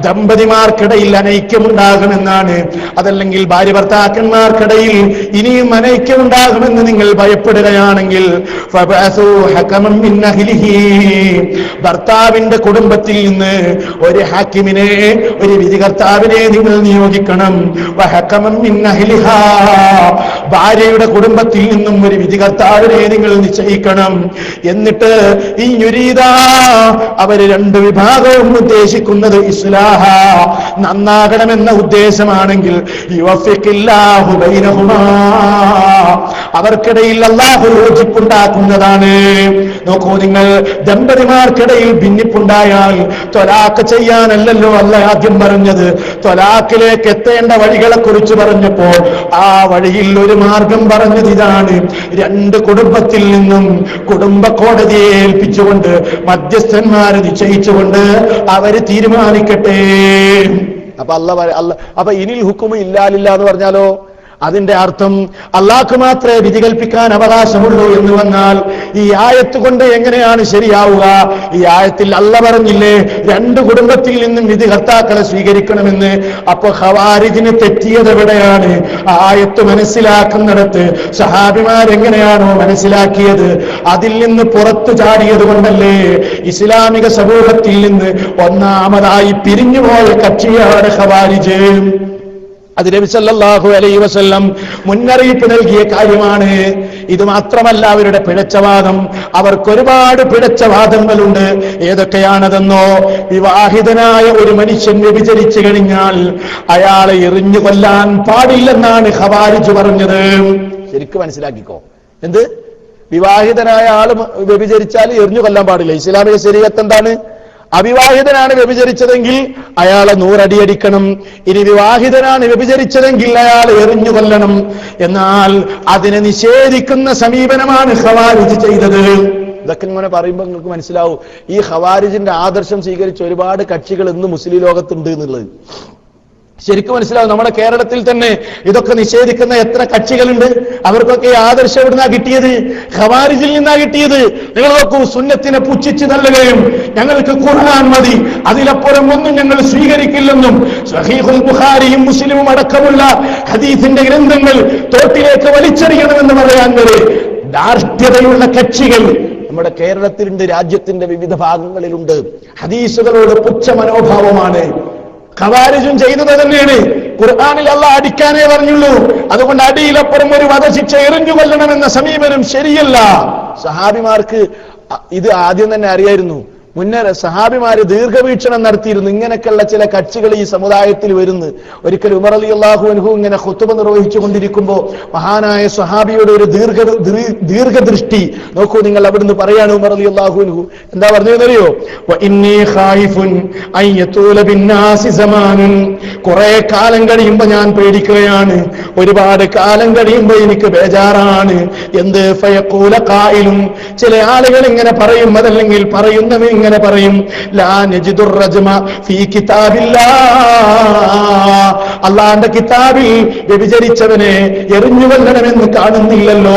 ദമ്പതിമാർക്കിടയിൽ അനൈക്യമുണ്ടാകുമെന്നാണ്, അതല്ലെങ്കിൽ ഭാര്യ ഭർത്താക്കന്മാർക്കിടയിൽ ഇനിയും അനൈക്യമുണ്ടാകുമെന്ന് നിങ്ങൾ ഭയപ്പെടുകയാണെങ്കിൽ ഫബഅസൂ ഹകമൻ മിൻ അഹ്ലിഹി, ഭർത്താവിന്റെ കുടുംബത്തിൽ നിന്ന് ഒരു ഹാക്കിമിനെ, ഒരു വിധികർത്താവിനെ നിങ്ങൾ നിയോഗിക്കണം. വഹകമൻ മിൻ അഹ്ലിഹാ, ഭാര്യയുടെ കുടുംബത്തിൽ നിന്നും ഒരു വിധികർത്താവിനെ നിങ്ങൾ നിശ്ചയിക്കണം. എന്നിട്ട് ഈ യുരീദാ, അവര് രണ്ട് വിഭാഗവും ഉദ്ദേശിക്കുന്നത് ഇസ്ലാഹ, നന്നാകണമെന്ന ഉദ്ദേശമാണെങ്കിൽ യുവഫിഖില്ലാഹു ബൈനഹുമാ, അവർക്കിടയിൽ അല്ലാഹു യോജിപ്പുണ്ടാക്കുന്നതാണ്. നോക്കൂ നിങ്ങൾ, ദമ്പതിമാർക്കിടയിൽ ഭിന്നിപ്പുണ്ടായാൽ ത്വലാഖ് ചെയ്യാനല്ലല്ലോ അല്ലാഹ് ആദ്യം പറഞ്ഞത്. ത്വലാഖിലേക്ക് എത്തേണ്ട വഴികളെ കുറിച്ച് പറഞ്ഞപ്പോൾ ആ വഴിയിൽ ഒരു മാർഗം പറഞ്ഞത് ഇതാണ്: രണ്ട് കുടുംബത്തിൽ നിന്നും കുടുംബ കോടതിയെ ഏൽപ്പിച്ചുകൊണ്ട്, മധ്യസ്ഥന്മാരെ നിശ്ചയിച്ചുകൊണ്ട് അവര് തീരുമാനിക്കട്ടെ. അപ്പൊ ഇനിൽ ഹുക്കുമ് ഇല്ലാലില്ല എന്ന് പറഞ്ഞാലോ അതിന്റെ അർത്ഥം അള്ളാഹ്ക്ക് മാത്രമേ വിധി കൽപ്പിക്കാൻ അവകാശമുള്ളൂ എന്ന് വന്നാൽ ഈ ആയത്ത് കൊണ്ട് എങ്ങനെയാണ് ശരിയാവുക? ഈ ആയത്തിൽ അല്ലാഹ് പറഞ്ഞില്ലേ രണ്ട് കുടുംബത്തിൽ നിന്നും വിധികർത്താക്കളെ സ്വീകരിക്കണമെന്ന്. അപ്പൊ ഖവാരിജിന് തെറ്റിയത് എവിടെയാണ്? ആയത്ത് മനസ്സിലാക്കുന്നിടത്ത് സഹാബിമാരെങ്ങനെയാണോ മനസ്സിലാക്കിയത് അതിൽ നിന്ന് പുറത്തു ചാടിയത് കൊണ്ടല്ലേ ഇസ്ലാമിക സമൂഹത്തിൽ നിന്ന് ഒന്നാമതായി പിരിഞ്ഞുപോയ കക്ഷിയാണ് ഖവാരിജ്. അത് നബി സല്ലല്ലാഹു അലൈഹി വസല്ലം മുന്നറിയിപ്പ് നൽകിയ കാര്യമാണ്. ഇത് മാത്രമല്ല അവരുടെ പിഴച്ചവാദം, അവർക്കൊരുപാട് പിഴച്ചവാദങ്ങളുണ്ട്. ഏതൊക്കെയാണതെന്നോ? വിവാഹിതനായ ഒരു മനുഷ്യൻ വ്യഭിചരിച്ചു കഴിഞ്ഞാൽ അയാളെ എറിഞ്ഞു കൊല്ലാൻ പാടില്ലെന്നാണ് ഖവാരിജ് പറഞ്ഞത്. ശരിക്കും മനസ്സിലാക്കിക്കോ. എന്ത്? വിവാഹിതനായ ആള് വ്യഭിചരിച്ചാൽ എറിഞ്ഞു കൊല്ലാൻ പാടില്ല. ഇസ്ലാമിക ശരീഅത്ത് എന്താണ്? അവിവാഹിതനാണ് വ്യഭിചരിച്ചതെങ്കിൽ അയാളെ 100 അടി അടിക്കണം. ഇനി വിവാഹിതനാണ് വ്യഭിചരിച്ചതെങ്കിൽ അയാളെ എറിഞ്ഞു കൊല്ലണം. എന്നാൽ അതിനെ നിഷേധിക്കുന്ന സമീപനമാണ് ഖവാരിജ് ചെയ്തത്. ഇതൊക്കെ ഇങ്ങനെ പറയുമ്പോൾ നിങ്ങൾക്ക് മനസ്സിലാവും ഈ ഖവാരിജിന്റെ ആദർശം സ്വീകരിച്ച ഒരുപാട് കക്ഷികൾ ഇന്ന് മുസ്ലിം ലോകത്തുണ്ട് എന്നുള്ളത്. ശരിക്കും മനസ്സിലാവും. നമ്മുടെ കേരളത്തിൽ തന്നെ ഇതൊക്കെ നിഷേധിക്കുന്ന എത്ര കക്ഷികളുണ്ട്. അവർക്കൊക്കെ ഈ ആദർശം എവിടുന്നാ കിട്ടിയത്? ഖവാരിജിൽ നിന്നാ കിട്ടിയത്. നിങ്ങൾ നോക്കൂ, സുന്നത്തിനെ പുച്ഛിച്ചു തള്ളുകയും ഞങ്ങൾക്ക് ഖുർആൻ മതി, അതിലപ്പുറം ഒന്നും ഞങ്ങൾ സ്വീകരിക്കില്ലെന്നും സ്വഹീഹുൽ ബുഖാരിയും മുസ്ലിമും അടക്കമുള്ള ഹദീസിന്റെ ഗ്രന്ഥങ്ങൾ തോട്ടിലേക്ക് വലിച്ചെറിയണമെന്ന് പറയാൻ വരെ ധാർഷ്ട്യതയുള്ള കക്ഷികൾ നമ്മുടെ കേരളത്തിലുണ്ട്, രാജ്യത്തിന്റെ വിവിധ ഭാഗങ്ങളിലുണ്ട്. ഹദീസുകളോട് പുച്ഛ മനോഭാവമാണ്. ഖവാരിജും ചെയ്തത് തന്നെയാണ്. ഖുർആനിൽ അല്ലാഹ് അടിക്കാനേ പറഞ്ഞുള്ളൂ. അതുകൊണ്ട് അടിയിലപ്പുറം ഒരു വധശിക്ഷ എറിഞ്ഞു കൊല്ലണമെന്ന സമീപനം ശരിയല്ല. സഹാബിമാർക്ക് ഇത് ആദ്യം തന്നെ അറിയായിരുന്നു. മുന്നേ സഹാബിമാര് ദീർഘവീക്ഷണം നടത്തിയിരുന്നു. ഇങ്ങനെയൊക്കെയുള്ള ചില കക്ഷികൾ ഈ സമുദായത്തിൽ വരുന്നു. ഒരിക്കൽ ഉമർ റളിയല്ലാഹു അൻഹു ഇങ്ങനെ ഖുത്ബ നിർവഹിച്ചു കൊണ്ടിരിക്കുമ്പോൾ മഹാനായ സ്വഹാബിയുടെ ഒരു ദീർഘദൃഷ്ടി നോക്കൂ നിങ്ങൾ. അവിടുന്ന് പറയാണ് ഉമർ റളിയല്ലാഹു അൻഹു എന്താ പറഞ്ഞതെന്നറിയോ? വഇന്നീ ഖായിഫുൻ അൻ യതൂല ബിന്നാസി സമാനുൻ, കുറെ കാലം കഴിയുമ്പോൾ ഞാൻ പേടിക്കുകയാണ്, ഒരുപാട് കാലം കഴിയുമ്പോൾ എനിക്ക് ബേജാറാണ്. എന്ത്? ഫയഖൂല ഖായിലും, ചില ആളുകൾ ഇങ്ങനെ പറയും, അതല്ലെങ്കിൽ പറയുന്നവൻ ഇങ്ങനെ പറയും, ലാ നജിദുർ റജ്മ ഫീ കിതാബില്ലാഹ്, അള്ളാന്റെ കിതാബിൽ വ്യഭിചരിച്ചവനെ എറിഞ്ഞു കൊല്ലണമെന്ന് കാണുന്നില്ലല്ലോ,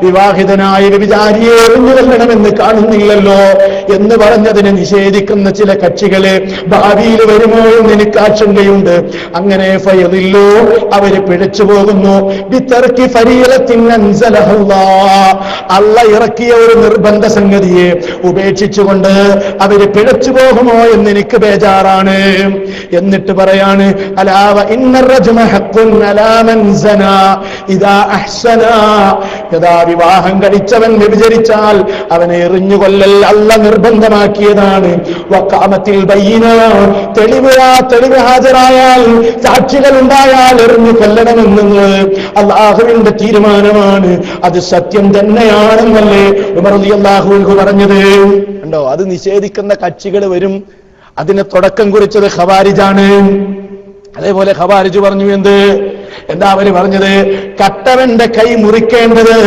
വിവാഹിതനായ വ്യഭിചാരിയെ എറിഞ്ഞു കൊല്ലണമെന്ന് കാണുന്നില്ലല്ലോ എന്ന് പറഞ്ഞതിനെ നിഷേധിക്കുന്ന ചില കക്ഷികളെ ഭാവിയിൽ വരുമോ എന്ന് എനിക്ക് ആശങ്കയുണ്ട്. അങ്ങനെ ഫയദില്ലോ, അവര് പിഴച്ചു പോകുന്നു. ബിതർക്കി ഫരീലത്തിൻ അൻസലഹല്ലാഹ്, അല്ലാഹ് ഇറക്കിയ ഒരു നിർബന്ധ സംഗതിയെ ഉപേക്ഷിച്ചുകൊണ്ട് അവര് പിഴച്ചു പോകുമോ എന്ന് എനിക്ക് ബേജാറാണ്. എന്നിട്ട് പറയാണ് അലാവ ഇന്നർ റജ്മ ഹഖ്ഖുൻ അലാ മൻ സനാ ഇദാ അഹ്സന, യഥാ വിവാഹം കഴിച്ചവൻ വ്യഭിചരിച്ചാൽ അവനെ എറിഞ്ഞു കൊല്ലൽ അല്ലാഹ് നിർബന്ധമാക്കിയതാണ്. വഖാമത്തിൽ ബയ്യിന, തെളിവ് ഹാജരായാൽ, സാക്ഷികൾ ഉണ്ടായാൽ എറിഞ്ഞു കൊല്ലണമെന്ന് അല്ലാഹുവിന്റെ തീരുമാനമാണ്. അത് സത്യം തന്നെയാണെന്നല്ലേ ഉമർ റളിയല്ലാഹു അൻഹു പറഞ്ഞത്. കണ്ടോ, അത് നിഷേധിക്കുന്ന കക്ഷികൾ വരും. അതിന് തുടക്കം കുറിച്ചത് ഖവാരിജാണ്. അതേപോലെ ഖവാരിജ് പറഞ്ഞു എന്താ അവര് പറഞ്ഞത്? കട്ടവന്റെ കൈ മുറിക്കേണ്ടത്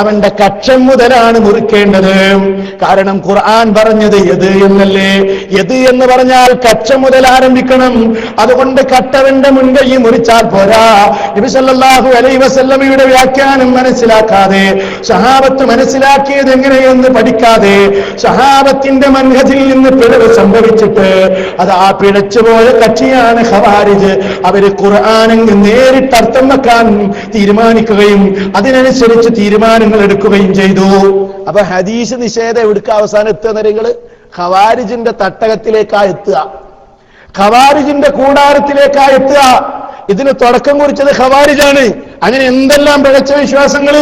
അവന്റെ കക്ഷം മുതലാണ് മുറിക്കേണ്ടത്. കാരണം ഖുർആൻ പറഞ്ഞത് യദ് എന്നല്ലേ? യദ് എന്ന് പറഞ്ഞാൽ കക്ഷം മുതൽ ആരംഭിക്കണം. അതുകൊണ്ട് കട്ടവന്റെ മുൻകൈ മുറിച്ചാൽ പോരാ. നബി സല്ലല്ലാഹു അലൈഹി വസല്ലമയുടെ വ്യാഖ്യാനം മനസ്സിലാക്കാതെ, സഹാബത്ത് മനസ്സിലാക്കിയത് എങ്ങനെയെന്ന് പഠിക്കാതെ, സഹാബത്തിന്റെ മൻഹജിൽ നിന്ന് പിഴവ് സംഭവിച്ചിട്ട് അത് ആ പിഴച്ചുപോയ കക്ഷിയാണ് ഖവാരിജ്. അവര് ഖുർആനിന് നേരിട്ട് അർത്ഥം വെക്കാൻ തീരുമാനിക്കുകയും അതിനനുസരിച്ച് തീരുമാനങ്ങൾ എടുക്കുകയും ചെയ്തു. അപ്പൊ ഹദീസ് നിഷേധം എവിടുക്ക അവസാനം എത്തുക? നിങ്ങള് ഖവാരിജിന്റെ തട്ടകത്തിലേക്കാ എത്തുക, ഖവാരിജിന്റെ കൂടാരത്തിലേക്കാ എത്തുക. ഇതിന് തുടക്കം കുറിച്ചത് ഖവാരിജാണ്. അങ്ങനെ എന്തെല്ലാം പിഴച്ച വിശ്വാസങ്ങള്!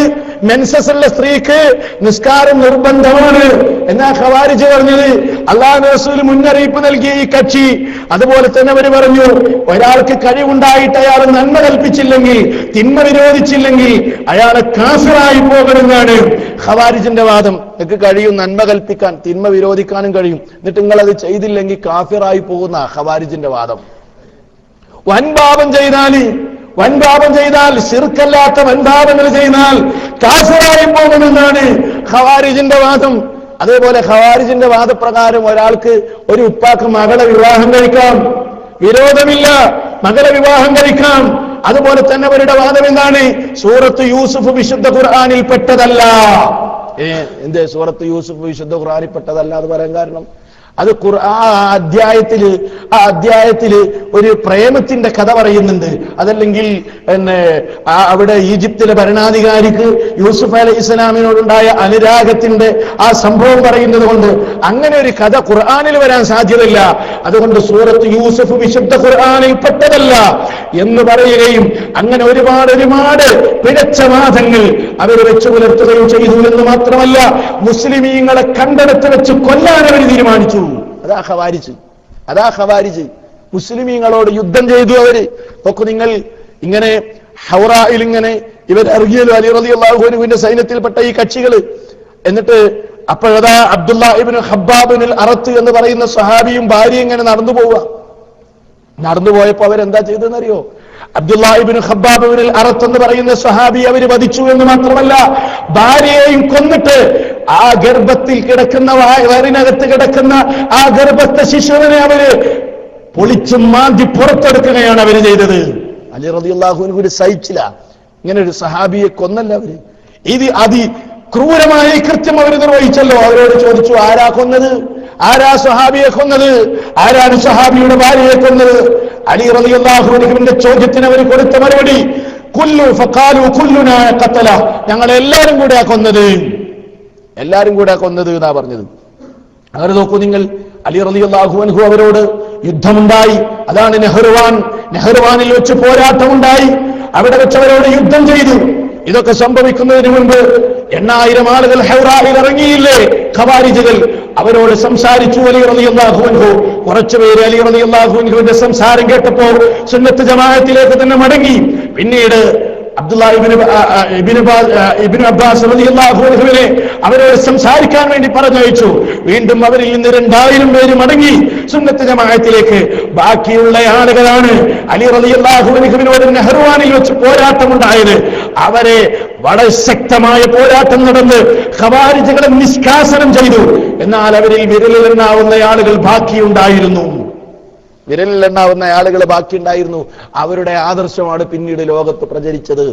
മെൻസസുള്ള സ്ത്രീക്ക് നിസ്കാരം നിർബന്ധമാണ് എന്നാ ഖവാരിജ് പറഞ്ഞത്. അല്ലാഹുവിന്റെ റസൂൽ മുന്നറിയിപ്പ് നൽകിയ ഈ കക്ഷി അതുപോലെ തന്നെ അവര് പറഞ്ഞു, ഒരാൾക്ക് കഴിവുണ്ടായിട്ട് അയാൾ നന്മ കൽപ്പിച്ചില്ലെങ്കിൽ, തിന്മ വിരോധിച്ചില്ലെങ്കിൽ അയാളെ കാഫിറായി പോകണമെന്നാണ് ഖവാരിജിന്റെ വാദം. നിങ്ങൾക്ക് കഴിയും നന്മ കൽപ്പിക്കാൻ, തിന്മ വിരോധിക്കാനും കഴിയും, എന്നിട്ട് നിങ്ങൾ അത് ചെയ്തില്ലെങ്കിൽ കാഫിറായി പോകുന്ന ഖവാരിജിന്റെ വാദം. വൻപാപം ചെയ്താൽ ശിർക്കല്ലാത്ത വൻപാപങ്ങൾ ചെയ്താൽ കാഫിറായി പോകുമെന്നാണ് ഖവാരിജിന്റെ വാദം. അതേപോലെ ഖവാരിജിന്റെ വാദപ്രകാരം ഒരാൾക്ക് ഒരു ഉപ്പാക്ക് മകളെ വിവാഹം കഴിക്കാം, വിരോധമില്ല, മകളെ വിവാഹം കഴിക്കാം. അതുപോലെ തന്നെ അവരുടെ വാദം എന്താണ്? സൂറത്ത് യൂസുഫ് വിശുദ്ധ ഖുർആനിൽ പെട്ടതല്ല. എന്ത് സൂറത്ത് യൂസുഫ് വിശുദ്ധ ഖുർആനിൽ പെട്ടതല്ല എന്ന് പറയാൻ കാരണം അത് അധ്യായത്തില് ഒരു പ്രേമത്തിന്റെ കഥ പറയുന്നുണ്ട്. അതല്ലെങ്കിൽ അവിടെ ഈജിപ്തിലെ ഭരണാധികാരിക്ക് യൂസുഫ് അലൈഹി ഇസ്ലാമിനോടുണ്ടായ അനുരാഗത്തിന്റെ ആ സംഭവം പറയുന്നത് കൊണ്ട് അങ്ങനെ ഒരു കഥ ഖുർആനിൽ വരാൻ സാധ്യതയില്ല. അതുകൊണ്ട് സൂറത്ത് യൂസുഫ് വിശുദ്ധ ഖുർആനിൽ പെട്ടതല്ല എന്ന് പറയുകയും അങ്ങനെ ഒരുപാട് പിഴച്ച വാദങ്ങൾ അവർ വെച്ചു പുലർത്തുകയും ചെയ്തു എന്ന് മാത്രമല്ല, മുസ്ലിമീങ്ങളെ കണ്ടെടുത്ത് വെച്ച് കൊല്ലാൻ അവർ തീരുമാനിച്ചു. അതാ ഖവാരിജ്. മുസ്ലിമീങ്ങളോട് യുദ്ധം ചെയ്തു അവര്. നോക്കൂ നിങ്ങൾ, ഇങ്ങനെ ഹൗറായിൽ ഇങ്ങനെ ഇവർ ഇറങ്ങിയല്ലോ, അലി റളിയല്ലാഹു അൻഹുവിന്റെ സൈന്യത്തിൽപ്പെട്ട ഈ കക്ഷികള്. എന്നിട്ട് അപ്പോഴതാ അബ്ദുല്ലാ ഇബ്നു ഹബ്ബാബിനുൽ അറത്ത് എന്ന് പറയുന്ന സഹാബിയും ഭാര്യയും ഇങ്ങനെ നടന്നു പോയപ്പോ അവരെന്താ ചെയ്തെന്നറിയോ? അബ്ദുല്ലാ ഇബ്നു ഹബ്ബാബിനുൽ അറത്ത് എന്ന് പറയുന്ന സഹാബി അവര് വധിച്ചു എന്ന് മാത്രമല്ല, ഭാര്യയെയും കൊന്നിട്ട് ആ ഗർഭത്തിൽ കിടക്കുന്ന, വയറിനകത്ത് കിടക്കുന്ന ആ ഗർഭത്തെ ശിശുവിനെ അവര് പൊളിച്ചും മാന്തി പുറത്തെടുക്കുകയാണ് അവര് ചെയ്തത്. അലി റളിയല്ലാഹു അൻഹു സഹിച്ചില്ല, ഇങ്ങനെ ഒരു സഹാബിയെ കൊന്നല്ല അവര്. ഇത് ക്രൂരമായ കൃത്യം അവർ നിർവഹിച്ചല്ലോ. അവരോട് ചോദിച്ചു, ആരാ കൊന്നത്? ആരാ സഹാബിയെ കൊന്നത്? ആരാണ് സഹാബിയുടെ ഭാര്യയെ കൊന്നത്? അലി റളിയല്ലാഹു അൻഹുവിന്റെ ചോദ്യത്തിന് അവർ കൊടുത്ത മറുപടി ഞങ്ങളെല്ലാരും കൂടെ കൊന്നത് എന്നാ പറഞ്ഞത്. അങ്ങനെ നോക്കൂ നിങ്ങൾ, അലി റളിയല്ലാഹു അൻഹു അവരോട് യുദ്ധമുണ്ടായി. അതാണ് നെഹ്റുവാനിൽ വെച്ച് പോരാട്ടമുണ്ടായി. അവിടെ വെച്ചവരോട് യുദ്ധം ചെയ്തു. ഇതൊക്കെ സംഭവിക്കുന്നതിന് മുൻപ് 8000 ആളുകൾ ഹൗറായിൽ ഇറങ്ങിയില്ലേ ഖവാരിജുകൾ? അവരോട് സംസാരിച്ചു അലി റളിയല്ലാഹു അൻഹു. കുറച്ചുപേര് അലി റളിയല്ലാഹു അൻഹുവിന്റെ സംസാരം കേട്ടപ്പോൾ സുന്നത്ത് ജമാഅത്തിലേക്ക് തന്നെ മടങ്ങി. പിന്നീട് അബ്ദുല്ലാ ഇബ്നു അബ്ബാസ് റളിയല്ലാഹു അൻഹുവിനെ അവരോട് സംസാരിക്കാൻ വേണ്ടി പറഞ്ഞയച്ചു. വീണ്ടും അവരിൽ നിന്ന് 2000 പേര് മടങ്ങി സുന്നത്ത് ജമാഅത്തിലേക്ക്. ബാക്കിയുള്ള ആളുകളാണ് അലി റളിയല്ലാഹു അൻഹുവിനോട് നെഹ്റുവാനിൽ വെച്ച് പോരാട്ടമുണ്ടായത്. അവരെ വളരെ ശക്തമായ പോരാട്ടം നടന്ന് ഖവാരിജുകളെ നിഷ്കാസനം ചെയ്തു. എന്നാൽ അവരിൽ വിരലിലെണ്ണാവുന്ന ആളുകൾ ബാക്കിയുണ്ടായിരുന്നു. വിരലിലെണ്ണാവുന്ന ആളുകൾ ബാക്കിയുണ്ടായിരുന്നു. അവരുടെ ആദർശമാണ് പിന്നീട് ലോകത്ത് പ്രചരിച്ചത്.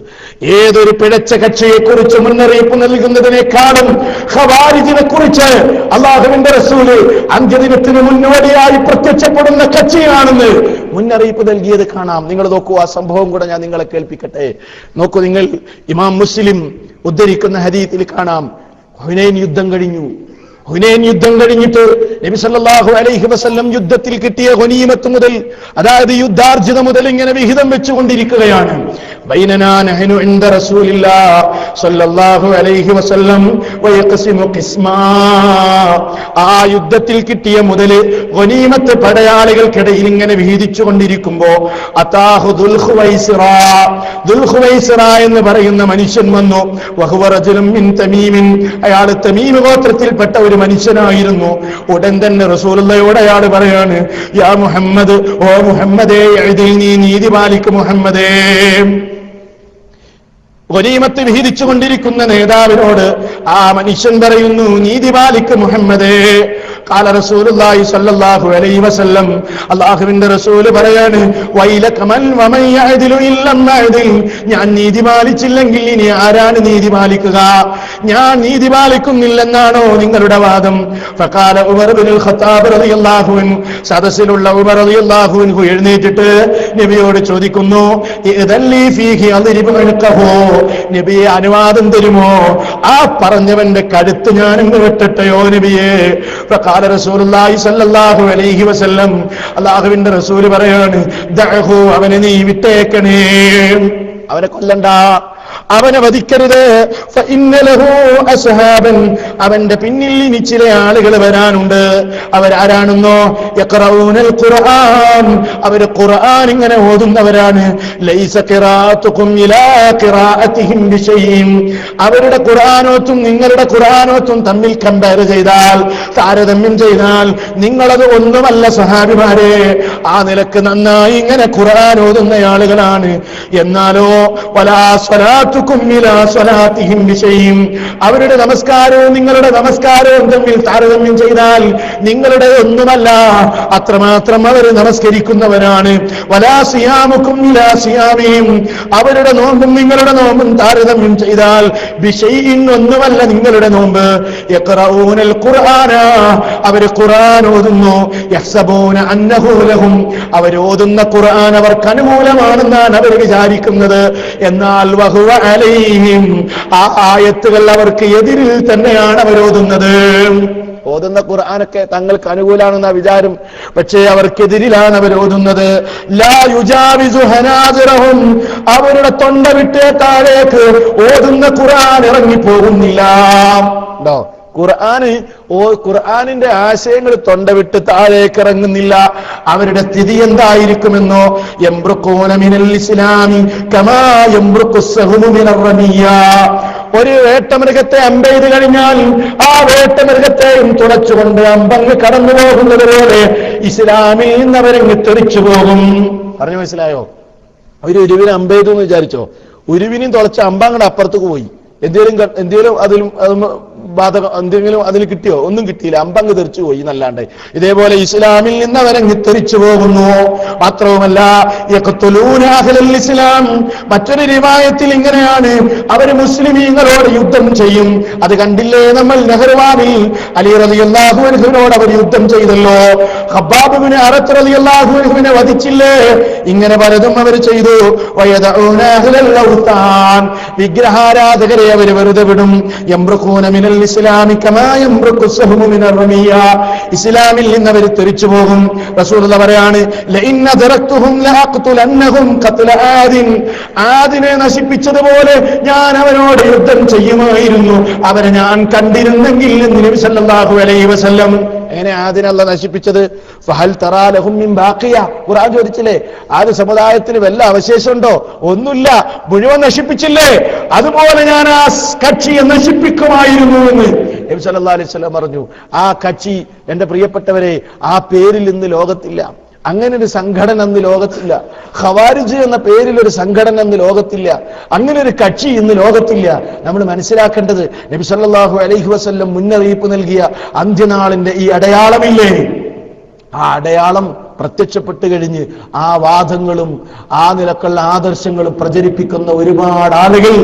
ഏതൊരു പിഴച്ച കക്ഷിയെക്കുറിച്ച് മുന്നറിയിപ്പ് നൽകുന്നതിനേക്കാളും ഖവാരിജിനെ കുറിച്ച് അല്ലാഹുവിന്റെ റസൂല് അന്ത്യദിനത്തിന് മുന്നോടിയായി പ്രത്യക്ഷപ്പെടുന്ന കക്ഷിയാണെന്ന് മുന്നറിയിപ്പ് നൽകിയത് കാണാം. നിങ്ങൾ നോക്കൂ, ആ സംഭവം കൂടെ ഞാൻ നിങ്ങളെ കേൾപ്പിക്കട്ടെ. നോക്കൂ, നിങ്ങൾ ഇമാം മുസ്ലിം ഉദ്ധരിക്കുന്ന ഹദീസിൽ കാണാം, ഹുനൈൻ യുദ്ധം കഴിഞ്ഞു. ഹുനൈൻ യുദ്ധം കഴിഞ്ഞിട്ട് നബി സല്ലല്ലാഹു അലൈഹി വസല്ലം യുദ്ധത്തിൽ കിട്ടിയ ഗനീമത്ത് മുതൽ, അതായത് യുദ്ധാർജിത മുതൽ ഇങ്ങനെ വിഹിതം വെച്ചുകൊണ്ടിരിക്കുകയാണ്. ബൈനനാ നഹ്നു ഇൻദ റസൂലില്ലാഹ് സല്ലല്ലാഹു അലൈഹി വസല്ലം വയഖ്സിമു ഖിസ്മാ. ആ യുദ്ധത്തിൽ കിട്ടിയ മുതൽ ഗനീമത്ത് പടയാളികൾക്കിടയിൽ ഇങ്ങനെ വിഹിതിച്ചു കൊണ്ടിരിക്കുമ്പോ അതാഹു ദുൽഖുവൈസിറ എന്ന് പറയുന്ന മനുഷ്യൻ വന്നു. വഹുവ റജുലുൻ മിൻ തമീമിൻ, അയാൾ തമീം ഗോത്രത്തിൽപ്പെട്ട ഒരു മനുഷ്യനായിരുന്നു. ഉടൻ തന്നെ റസൂലുള്ളാഹിയോട് അയാൾ പറയാണ്, യാ മുഹമ്മദ്, ഓ മുഹമ്മദേ, ഇതിൽ നീ നീതി പാലിക്ക് മുഹമ്മദേ. ഗനീമത്ത് വിഹിതിച്ചുകൊണ്ടിരിക്കുന്ന നേതാവിനോട് ആ മനുഷ്യൻ പറയുന്നു, നീതി പാലിക്ക് മുഹമ്മദേ. ഖാല റസൂലുള്ളാഹി സ്വല്ലല്ലാഹു അലൈഹി വസല്ലം, അല്ലാഹുവിന്റെ റസൂൽ പറയാണ്, വൈലക മൻ വമൻ യഅദിലു ഇല്ലം യഅദിൽ. ഞാൻ നീതി പാലിച്ചില്ലെങ്കിൽ ഇനി ആരാണ് നീതി പാലിക്കുക? ഞാൻ നീതി പാലിക്കുന്നില്ലെന്നാണോ നിങ്ങളുടെ വാദം? ഫഖാല ഉമർ ഇബ്നുൽ ഖത്താബ് റളിയല്ലാഹു അൻഹു, സദസ്സിലുള്ള ഉമർ റളിയല്ലാഹു അൻഹു എഴുന്നേറ്റിട്ട് നബിയോട് ചോദിക്കുന്നു, ഇദല്ലി ഫീഹി അദ്രിബു അൻഖഹു, നബിയെ അനുവാദം തരുമോ? ആ പറഞ്ഞവന്റെ കഴുത്ത് ഞാൻ ഇങ്ങ് വെട്ടട്ടെയോ നബിയെ? ഫഖാല റസൂലുള്ളാഹി സ്വല്ലല്ലാഹു അലൈഹി വസല്ലം, അല്ലാഹുവിന്റെ റസൂൽ പറയാണ്, ദഅഹു, അവനെ നീ വിട്ടേക്കണേ, അവനെ കൊല്ലണ്ട, അവനെ വധിക്കരുത്. അവന്റെ പിന്നിൽ ഇനി ചില ആളുകൾ വരാനുണ്ട്. അവരാരാണെന്നോ? യഖറഊനൽ ഖുർആൻ, അവര് ഖുർആൻ ഇങ്ങനെ ഓതുന്നവരാണ്. ലൈസ ഖിറാഅതുകും ഇലാ ഖിറാഅതിഹിം ബിശൈഇൻ, അവരുടെ ഖുർആനോത്തും നിങ്ങളുടെ ഖുർആനോത്തും തമ്മിൽ കമ്പയർ ചെയ്താൽ, താരതമ്യം ചെയ്താൽ നിങ്ങളത് ഒന്നുമല്ല സഹാബിമാരെ. ആ നിലക്ക് നന്നായി ഇങ്ങനെ ഖുർആൻ ഓതുന്ന ആളുകളാണ്. എന്നാലോ വലാ അവരുടെ നമസ്കാരവും നിങ്ങളുടെ നമസ്കാരവും തമ്മിൽ താരതമ്യം ചെയ്താൽ നിങ്ങളുടെ ഒന്നുമല്ല, അത്രമാത്രം അവർ നമസ്കരിക്കുന്നവരാണ്. വലാ സിയാമുക്കും ഇലാ സിയാമിഹിം, അവരുടെ നോമ്പും നിങ്ങളുടെ നോമ്പും താരതമ്യം ചെയ്താൽ ബിശൈഇൻ, ഒന്നുമല്ല നിങ്ങളുടെ നോമ്പ്. യഖറഊനൽ ഖുർആന, അവർ ഖുർആൻ ഓതുന്നു. യഹ്സബൂന അന്നഹു ലഹും, അവർ ഓതുന്ന ഖുർആൻ അവർക്ക് അനുകൂലമാണെന്നാണ് അവർ വിചാരിക്കുന്നത്. എന്നാൽ വഹുവ അലൈഹിം, ആ ആയത്തുകൾ അവർക്ക് എതിരിൽ തന്നെയാണ് അവരോതുന്നത്. ഓതുന്ന ഖുർആനൊക്കെ തങ്ങൾക്ക് അനുകൂലമാണെന്ന വിചാരം, പക്ഷേ അവർക്കെതിരിലാണ് അവരോതുന്നത്. ലാ യുജാവിസു ഹനാദിറഹും, അവരുടെ തൊണ്ട വിട്ടേ താഴേക്ക് ഓതുന്ന ഖുർആൻ ഇറങ്ങിപ്പോകുന്നില്ല. ഉണ്ടോ? ഖുർആനിന്റെ ആശയങ്ങൾ തൊണ്ട വിട്ട് താഴേക്ക് ഇറങ്ങുന്നില്ല. അവരുടെ സ്ഥിതി എന്തായിരിക്കുമെന്നോ? യംറുഖൂന മിനൽ ഇസ്ലാമി കമാ യംറുഖുസ് സഹ്മു മിനർ റമിയ, ഒരു വേട്ടമൃഗത്തെ അമ്പെയ്ത് കഴിഞ്ഞാൽ ആ വേട്ടമൃഗത്തെയും തുളച്ചുകൊണ്ട് അമ്പങ്ങ് കടന്നു പോകുന്നത് പോലെ ഇസ്ലാമിൽ നിന്ന് അവരങ്ങ് തെറിച്ചു പോകും. പറഞ്ഞു മനസ്സിലായോ? ഒരു ഉരുവിനെ അമ്പെയ്തു എന്ന് വിചാരിച്ചോ, ഉരുവിനെയും തുളച്ച അമ്പങ്ങടെ അപ്പുറത്തേക്ക് പോയി. എന്തേലും അതിലും ബാധകം എന്തെങ്കിലും അതിന് കിട്ടിയോ? ഒന്നും കിട്ടിയില്ല, അമ്പങ്ങ് തെറിച്ചു പോയി എന്നല്ലാണ്ട്. ഇതേപോലെ ഇസ്ലാമിൽ നിന്ന് അവരങ്ങ് തെറിച്ചു പോകുന്നു. മാത്രവുമല്ല യഖ്തുലൂന അഹ്ലൽ ഇസ്ലാം, മറ്റൊരു റിവായത്തിൽ ഇങ്ങനെയാണ്, അവർ മുസ്ലിമീങ്ങളോട് യുദ്ധം ചെയ്യും. അത് കണ്ടില്ലേ നമ്മൾ നെഹ്റുവാവിൽ അലി റളിയല്ലാഹു അൻഹുവിനോട് അവർ യുദ്ധം ചെയ്തല്ലോ. ഖബ്ബാബ് ഇബ്നു അറത്ത് റളിയല്ലാഹു അൻഹുവിനെ വധിച്ചില്ലേ? ഇങ്ങനെ പലതും അവർ ചെയ്തു. വയദഊന അഹ്ലൽ ഔതാൻ, വിഗ്രഹാരാധകരെ അവർ വെറുതെ വിടും. യംറുഖൂന മിനൽ ഇസ്ലാമി കമാ യംറുഖുസ് സഹ്മു മിനർ റമിയ, ഇസ്ലാമിൽ നിന്ന് അവർ തെറിച്ചു പോകും. റസൂലുള്ളാഹി പറയാണ്, ലഇൻ അദ്റക്തുഹും ലഅഖ്തുലന്നഹും ഖത്ല ആദിൻ, ആദിനെ നശിപ്പിച്ചതുപോലെ ഞാൻ അവരോട് യുദ്ധം ചെയ്യുമായിരുന്നു, അവരെ ഞാൻ കണ്ടിരുന്നെങ്കിൽ എന്ന് നബി സല്ലല്ലാഹു അലൈഹി വസല്ലം. എങ്ങനെ ആദിനല്ല നശിപ്പിച്ചത്? ഫഹൽ തറാ ലഹും മിൻ ബാഖിയ, ഖുർആൻ ചോദിച്ചില്ലേ, ആദ്യ സമുദായത്തിന് വല്ല അവശേഷമുണ്ടോ? ഒന്നുമില്ല, മുഴുവൻ നശിപ്പിച്ചില്ലേ? അതുപോലെ ഞാൻ ആ കക്ഷിയെ നശിപ്പിക്കുമായിരുന്നു എന്ന് നബി സല്ലല്ലാഹു അലൈഹി വസല്ലം പറഞ്ഞു. ആ കക്ഷി, എന്റെ പ്രിയപ്പെട്ടവരെ, ആ പേരിൽ ഇന്ന് ലോകത്തില്ല. അങ്ങനെ ഒരു സംഘടന ഇന്ന് ലോകത്തില്ല. ഖവാരിജ് എന്ന പേരിൽ ഒരു സംഘടന ഇന്ന് ലോകത്തില്ല. അങ്ങനെ ഒരു കക്ഷി ഇന്ന് ലോകത്തില്ല. നമ്മൾ മനസ്സിലാക്കേണ്ടത്, നബി സല്ലല്ലാഹു അലൈഹി വസല്ലം മുന്നറിയിപ്പ് നൽകിയ അന്ത്യനാളിന്റെ ഈ അടയാളമില്ലേ, ആ അടയാളം പ്രത്യക്ഷപ്പെട്ട് കഴിഞ്ഞ് ആ വാദങ്ങളും ആ നിലക്കുള്ള ആദർശങ്ങളും പ്രചരിപ്പിക്കുന്ന ഒരുപാട് ആളുകൾ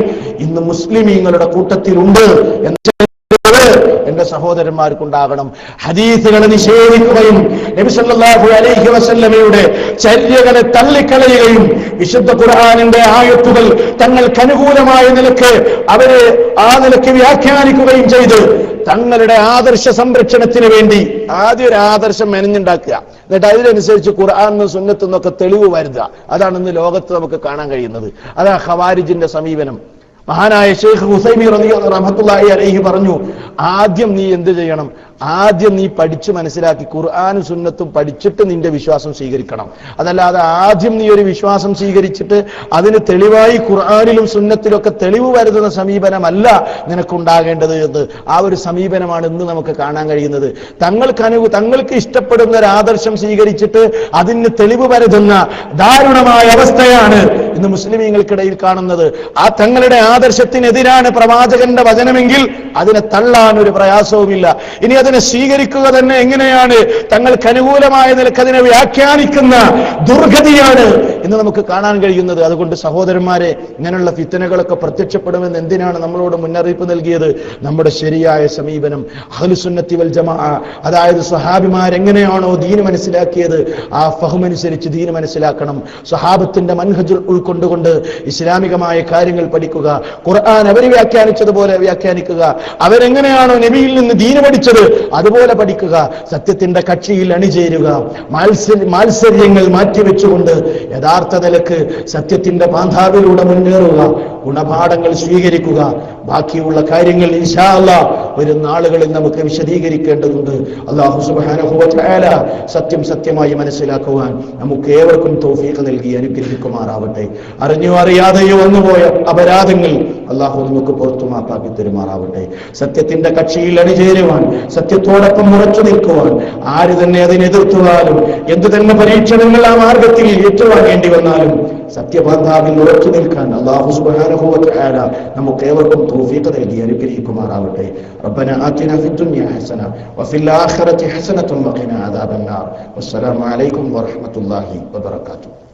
ഇന്ന് മുസ്ലിമീങ്ങളുടെ കൂട്ടത്തിലുണ്ട് എന്ന് എന്റെ സഹോദരന്മാർക്കുണ്ടാകണം. ഹദീസുകളെ നിഷേധിക്കുകയും നബി സല്ലല്ലാഹു അലൈഹി വസല്ലമയുടെ ചര്യകളെ തള്ളിക്കളയുകയും വിശുദ്ധ ഖുർആനിന്റെ ആയത്തുകൾ തങ്ങൾക്ക് അനുകൂലമായ നിലക്ക് അവരെ ആ നിലക്ക് വ്യാഖ്യാനിക്കുകയും ചെയ്ത് തങ്ങളുടെ ആദർശ സംരക്ഷണത്തിന് വേണ്ടി ആദ്യം ഒരു ആദർശം മെനഞ്ഞുണ്ടാക്കുക, എന്നിട്ട് അതിനനുസരിച്ച് ഖുർആനും സുന്നത്തും എന്നൊക്കെ തെളിവ് വരുത്തുക. അതാണ് ഇന്ന് ലോകത്ത് നമുക്ക് കാണാൻ കഴിയുന്നത്. അതാ ഖവാരിജിന്റെ സമീപനം. മഹാനായ ഷെയ്ഖ് ഹുസൈമി റഹ്മത്തുള്ളാഹി അലൈഹി പറഞ്ഞു, ആദ്യം നീ എന്ത് ചെയ്യണം? ആദ്യം നീ പഠിച്ചു മനസ്സിലാക്കി ഖുർആനും സുന്നത്തും പഠിച്ചിട്ട് നിന്റെ വിശ്വാസം സ്വീകരിക്കണം. അതല്ലാതെ ആദ്യം നീ ഒരു വിശ്വാസം സ്വീകരിച്ചിട്ട് അതിന് തെളിവായി ഖുർആനിലും സുന്നത്തിലൊക്കെ തെളിവ് വരുത്തുന്ന സമീപനമല്ല നിനക്കുണ്ടാകേണ്ടത് എന്ന് ആ ഒരു സമീപനമാണ് ഇന്ന് നമുക്ക് കാണാൻ കഴിയുന്നത്. തങ്ങൾക്ക് ഇഷ്ടപ്പെടുന്ന ഒരു ആദർശം സ്വീകരിച്ചിട്ട് അതിന് തെളിവ് വരുത്തുന്ന ദാരുണമായ അവസ്ഥയാണ് ഇന്ന് മുസ്ലിമീങ്ങൾക്കിടയിൽ കാണുന്നത്. ആ തങ്ങളുടെ ആദർശത്തിനെതിരാണ് പ്രവാചകന്റെ വചനമെങ്കിൽ അതിനെ തള്ളാൻ ഒരു പ്രയാസവുമില്ല. ഇനി അതിനെ സ്വീകരിക്കുക തന്നെ എങ്ങനെയാണ്? തങ്ങൾക്ക് അനുകൂലമായ നിലക്ക് അതിനെ വ്യാഖ്യാനിക്കുന്ന ദുർഗതിയാണ് ഇന്ന് നമുക്ക് കാണാൻ കഴിയുന്നത്. അതുകൊണ്ട് സഹോദരന്മാരെ, ഇങ്ങനെയുള്ള ഫിത്തനകളൊക്കെ പ്രത്യക്ഷപ്പെടുമെന്ന് എന്തിനാണ് നമ്മളോട് മുന്നറിയിപ്പ് നൽകിയത്? നമ്മുടെ ശരിയായ സമീപനം അഹ്ലുസുന്നത്തി വൽ ജമാഅ, അതായത് സ്വഹാബിമാരെങ്ങനെയാണോ ദീന് മനസ്സിലാക്കിയത് ആ ഫഹ്മനുസരിച്ച് ദീന് മനസ്സിലാക്കണം. സ്വഹാബത്തിന്റെ മൻഹജ് ഉൾക്കൊണ്ടുകൊണ്ട് ഇസ്ലാമികമായ കാര്യങ്ങൾ പഠിക്കുക. ഖുർആൻ അവർ വ്യാഖ്യാനിച്ചതുപോലെ വ്യാഖ്യാനിക്കുക. അവരെങ്ങനെയാണോ നബിയിൽ നിന്ന് ദീന് പഠിച്ചത് അതുപോലെ പഠിക്കുക. സത്യത്തിന്റെ കക്ഷിയിൽ അണിചേരുക. മാത്സര്യങ്ങൾ മാറ്റിവെച്ചുകൊണ്ട് യഥാർത്ഥ നിലക്ക് സത്യത്തിന്റെ പാന്താവിലൂടെ മുന്നേറുക. ഗുണപാഠങ്ങൾ സ്വീകരിക്കുക. ബാക്കിയുള്ള കാര്യങ്ങൾ ഇൻഷാ അല്ലാഹ് വരും നാളുകളിൽ നമുക്ക് വിശദീകരിക്കേണ്ടതുണ്ട്. അല്ലാഹു സുബ്ഹാനഹു വ തആല സത്യം സത്യമായി മനസ്സിലാക്കുവാൻ നമുക്ക് ഏവർക്കും തൗഫീഖ് നൽകി അനുഗ്രഹിക്കുമാറാവട്ടെ. അറിഞ്ഞോ അറിയാതെയോ വന്നുപോയ അപരാധങ്ങൾ അല്ലാഹു നമുക്ക് പുറത്തു മാപ്പാക്കി തരുമാറാവട്ടെ. സത്യത്തിന്റെ കക്ഷിയിൽ അണിചേരുവാൻ, സത്യത്തോടൊപ്പം ഉറച്ചു നിൽക്കുവാൻ, ആര് തന്നെ അതിനെ എതിർത്തുവാലും എന്തു തന്നെ പരീക്ഷണങ്ങൾ ആ മാർഗത്തിൽ ഏറ്റുവാങ്ങേണ്ടി വന്നാലും സത്യബാന്ധാവിൽ ഉറച്ചു നിൽക്കാൻ അല്ലാഹു സുബ്ഹാനഹു വ തആല നമുക്ക് ഏവർക്കും തൗഫീഖ് നൽകി അനുഗ്രഹിക്കുമാറാവട്ടെ. റബ്ബനാ ആതിനാ ഫിദ്ദുനിയ ഹസന വഫിൽ ആഖിറതി ഹസനത്തുൻ വഖിനാ അദാബന്നാർ. വസ്സലാമു അലൈക്കും വറഹ്മത്തുള്ളാഹി വബറകാതുഹു.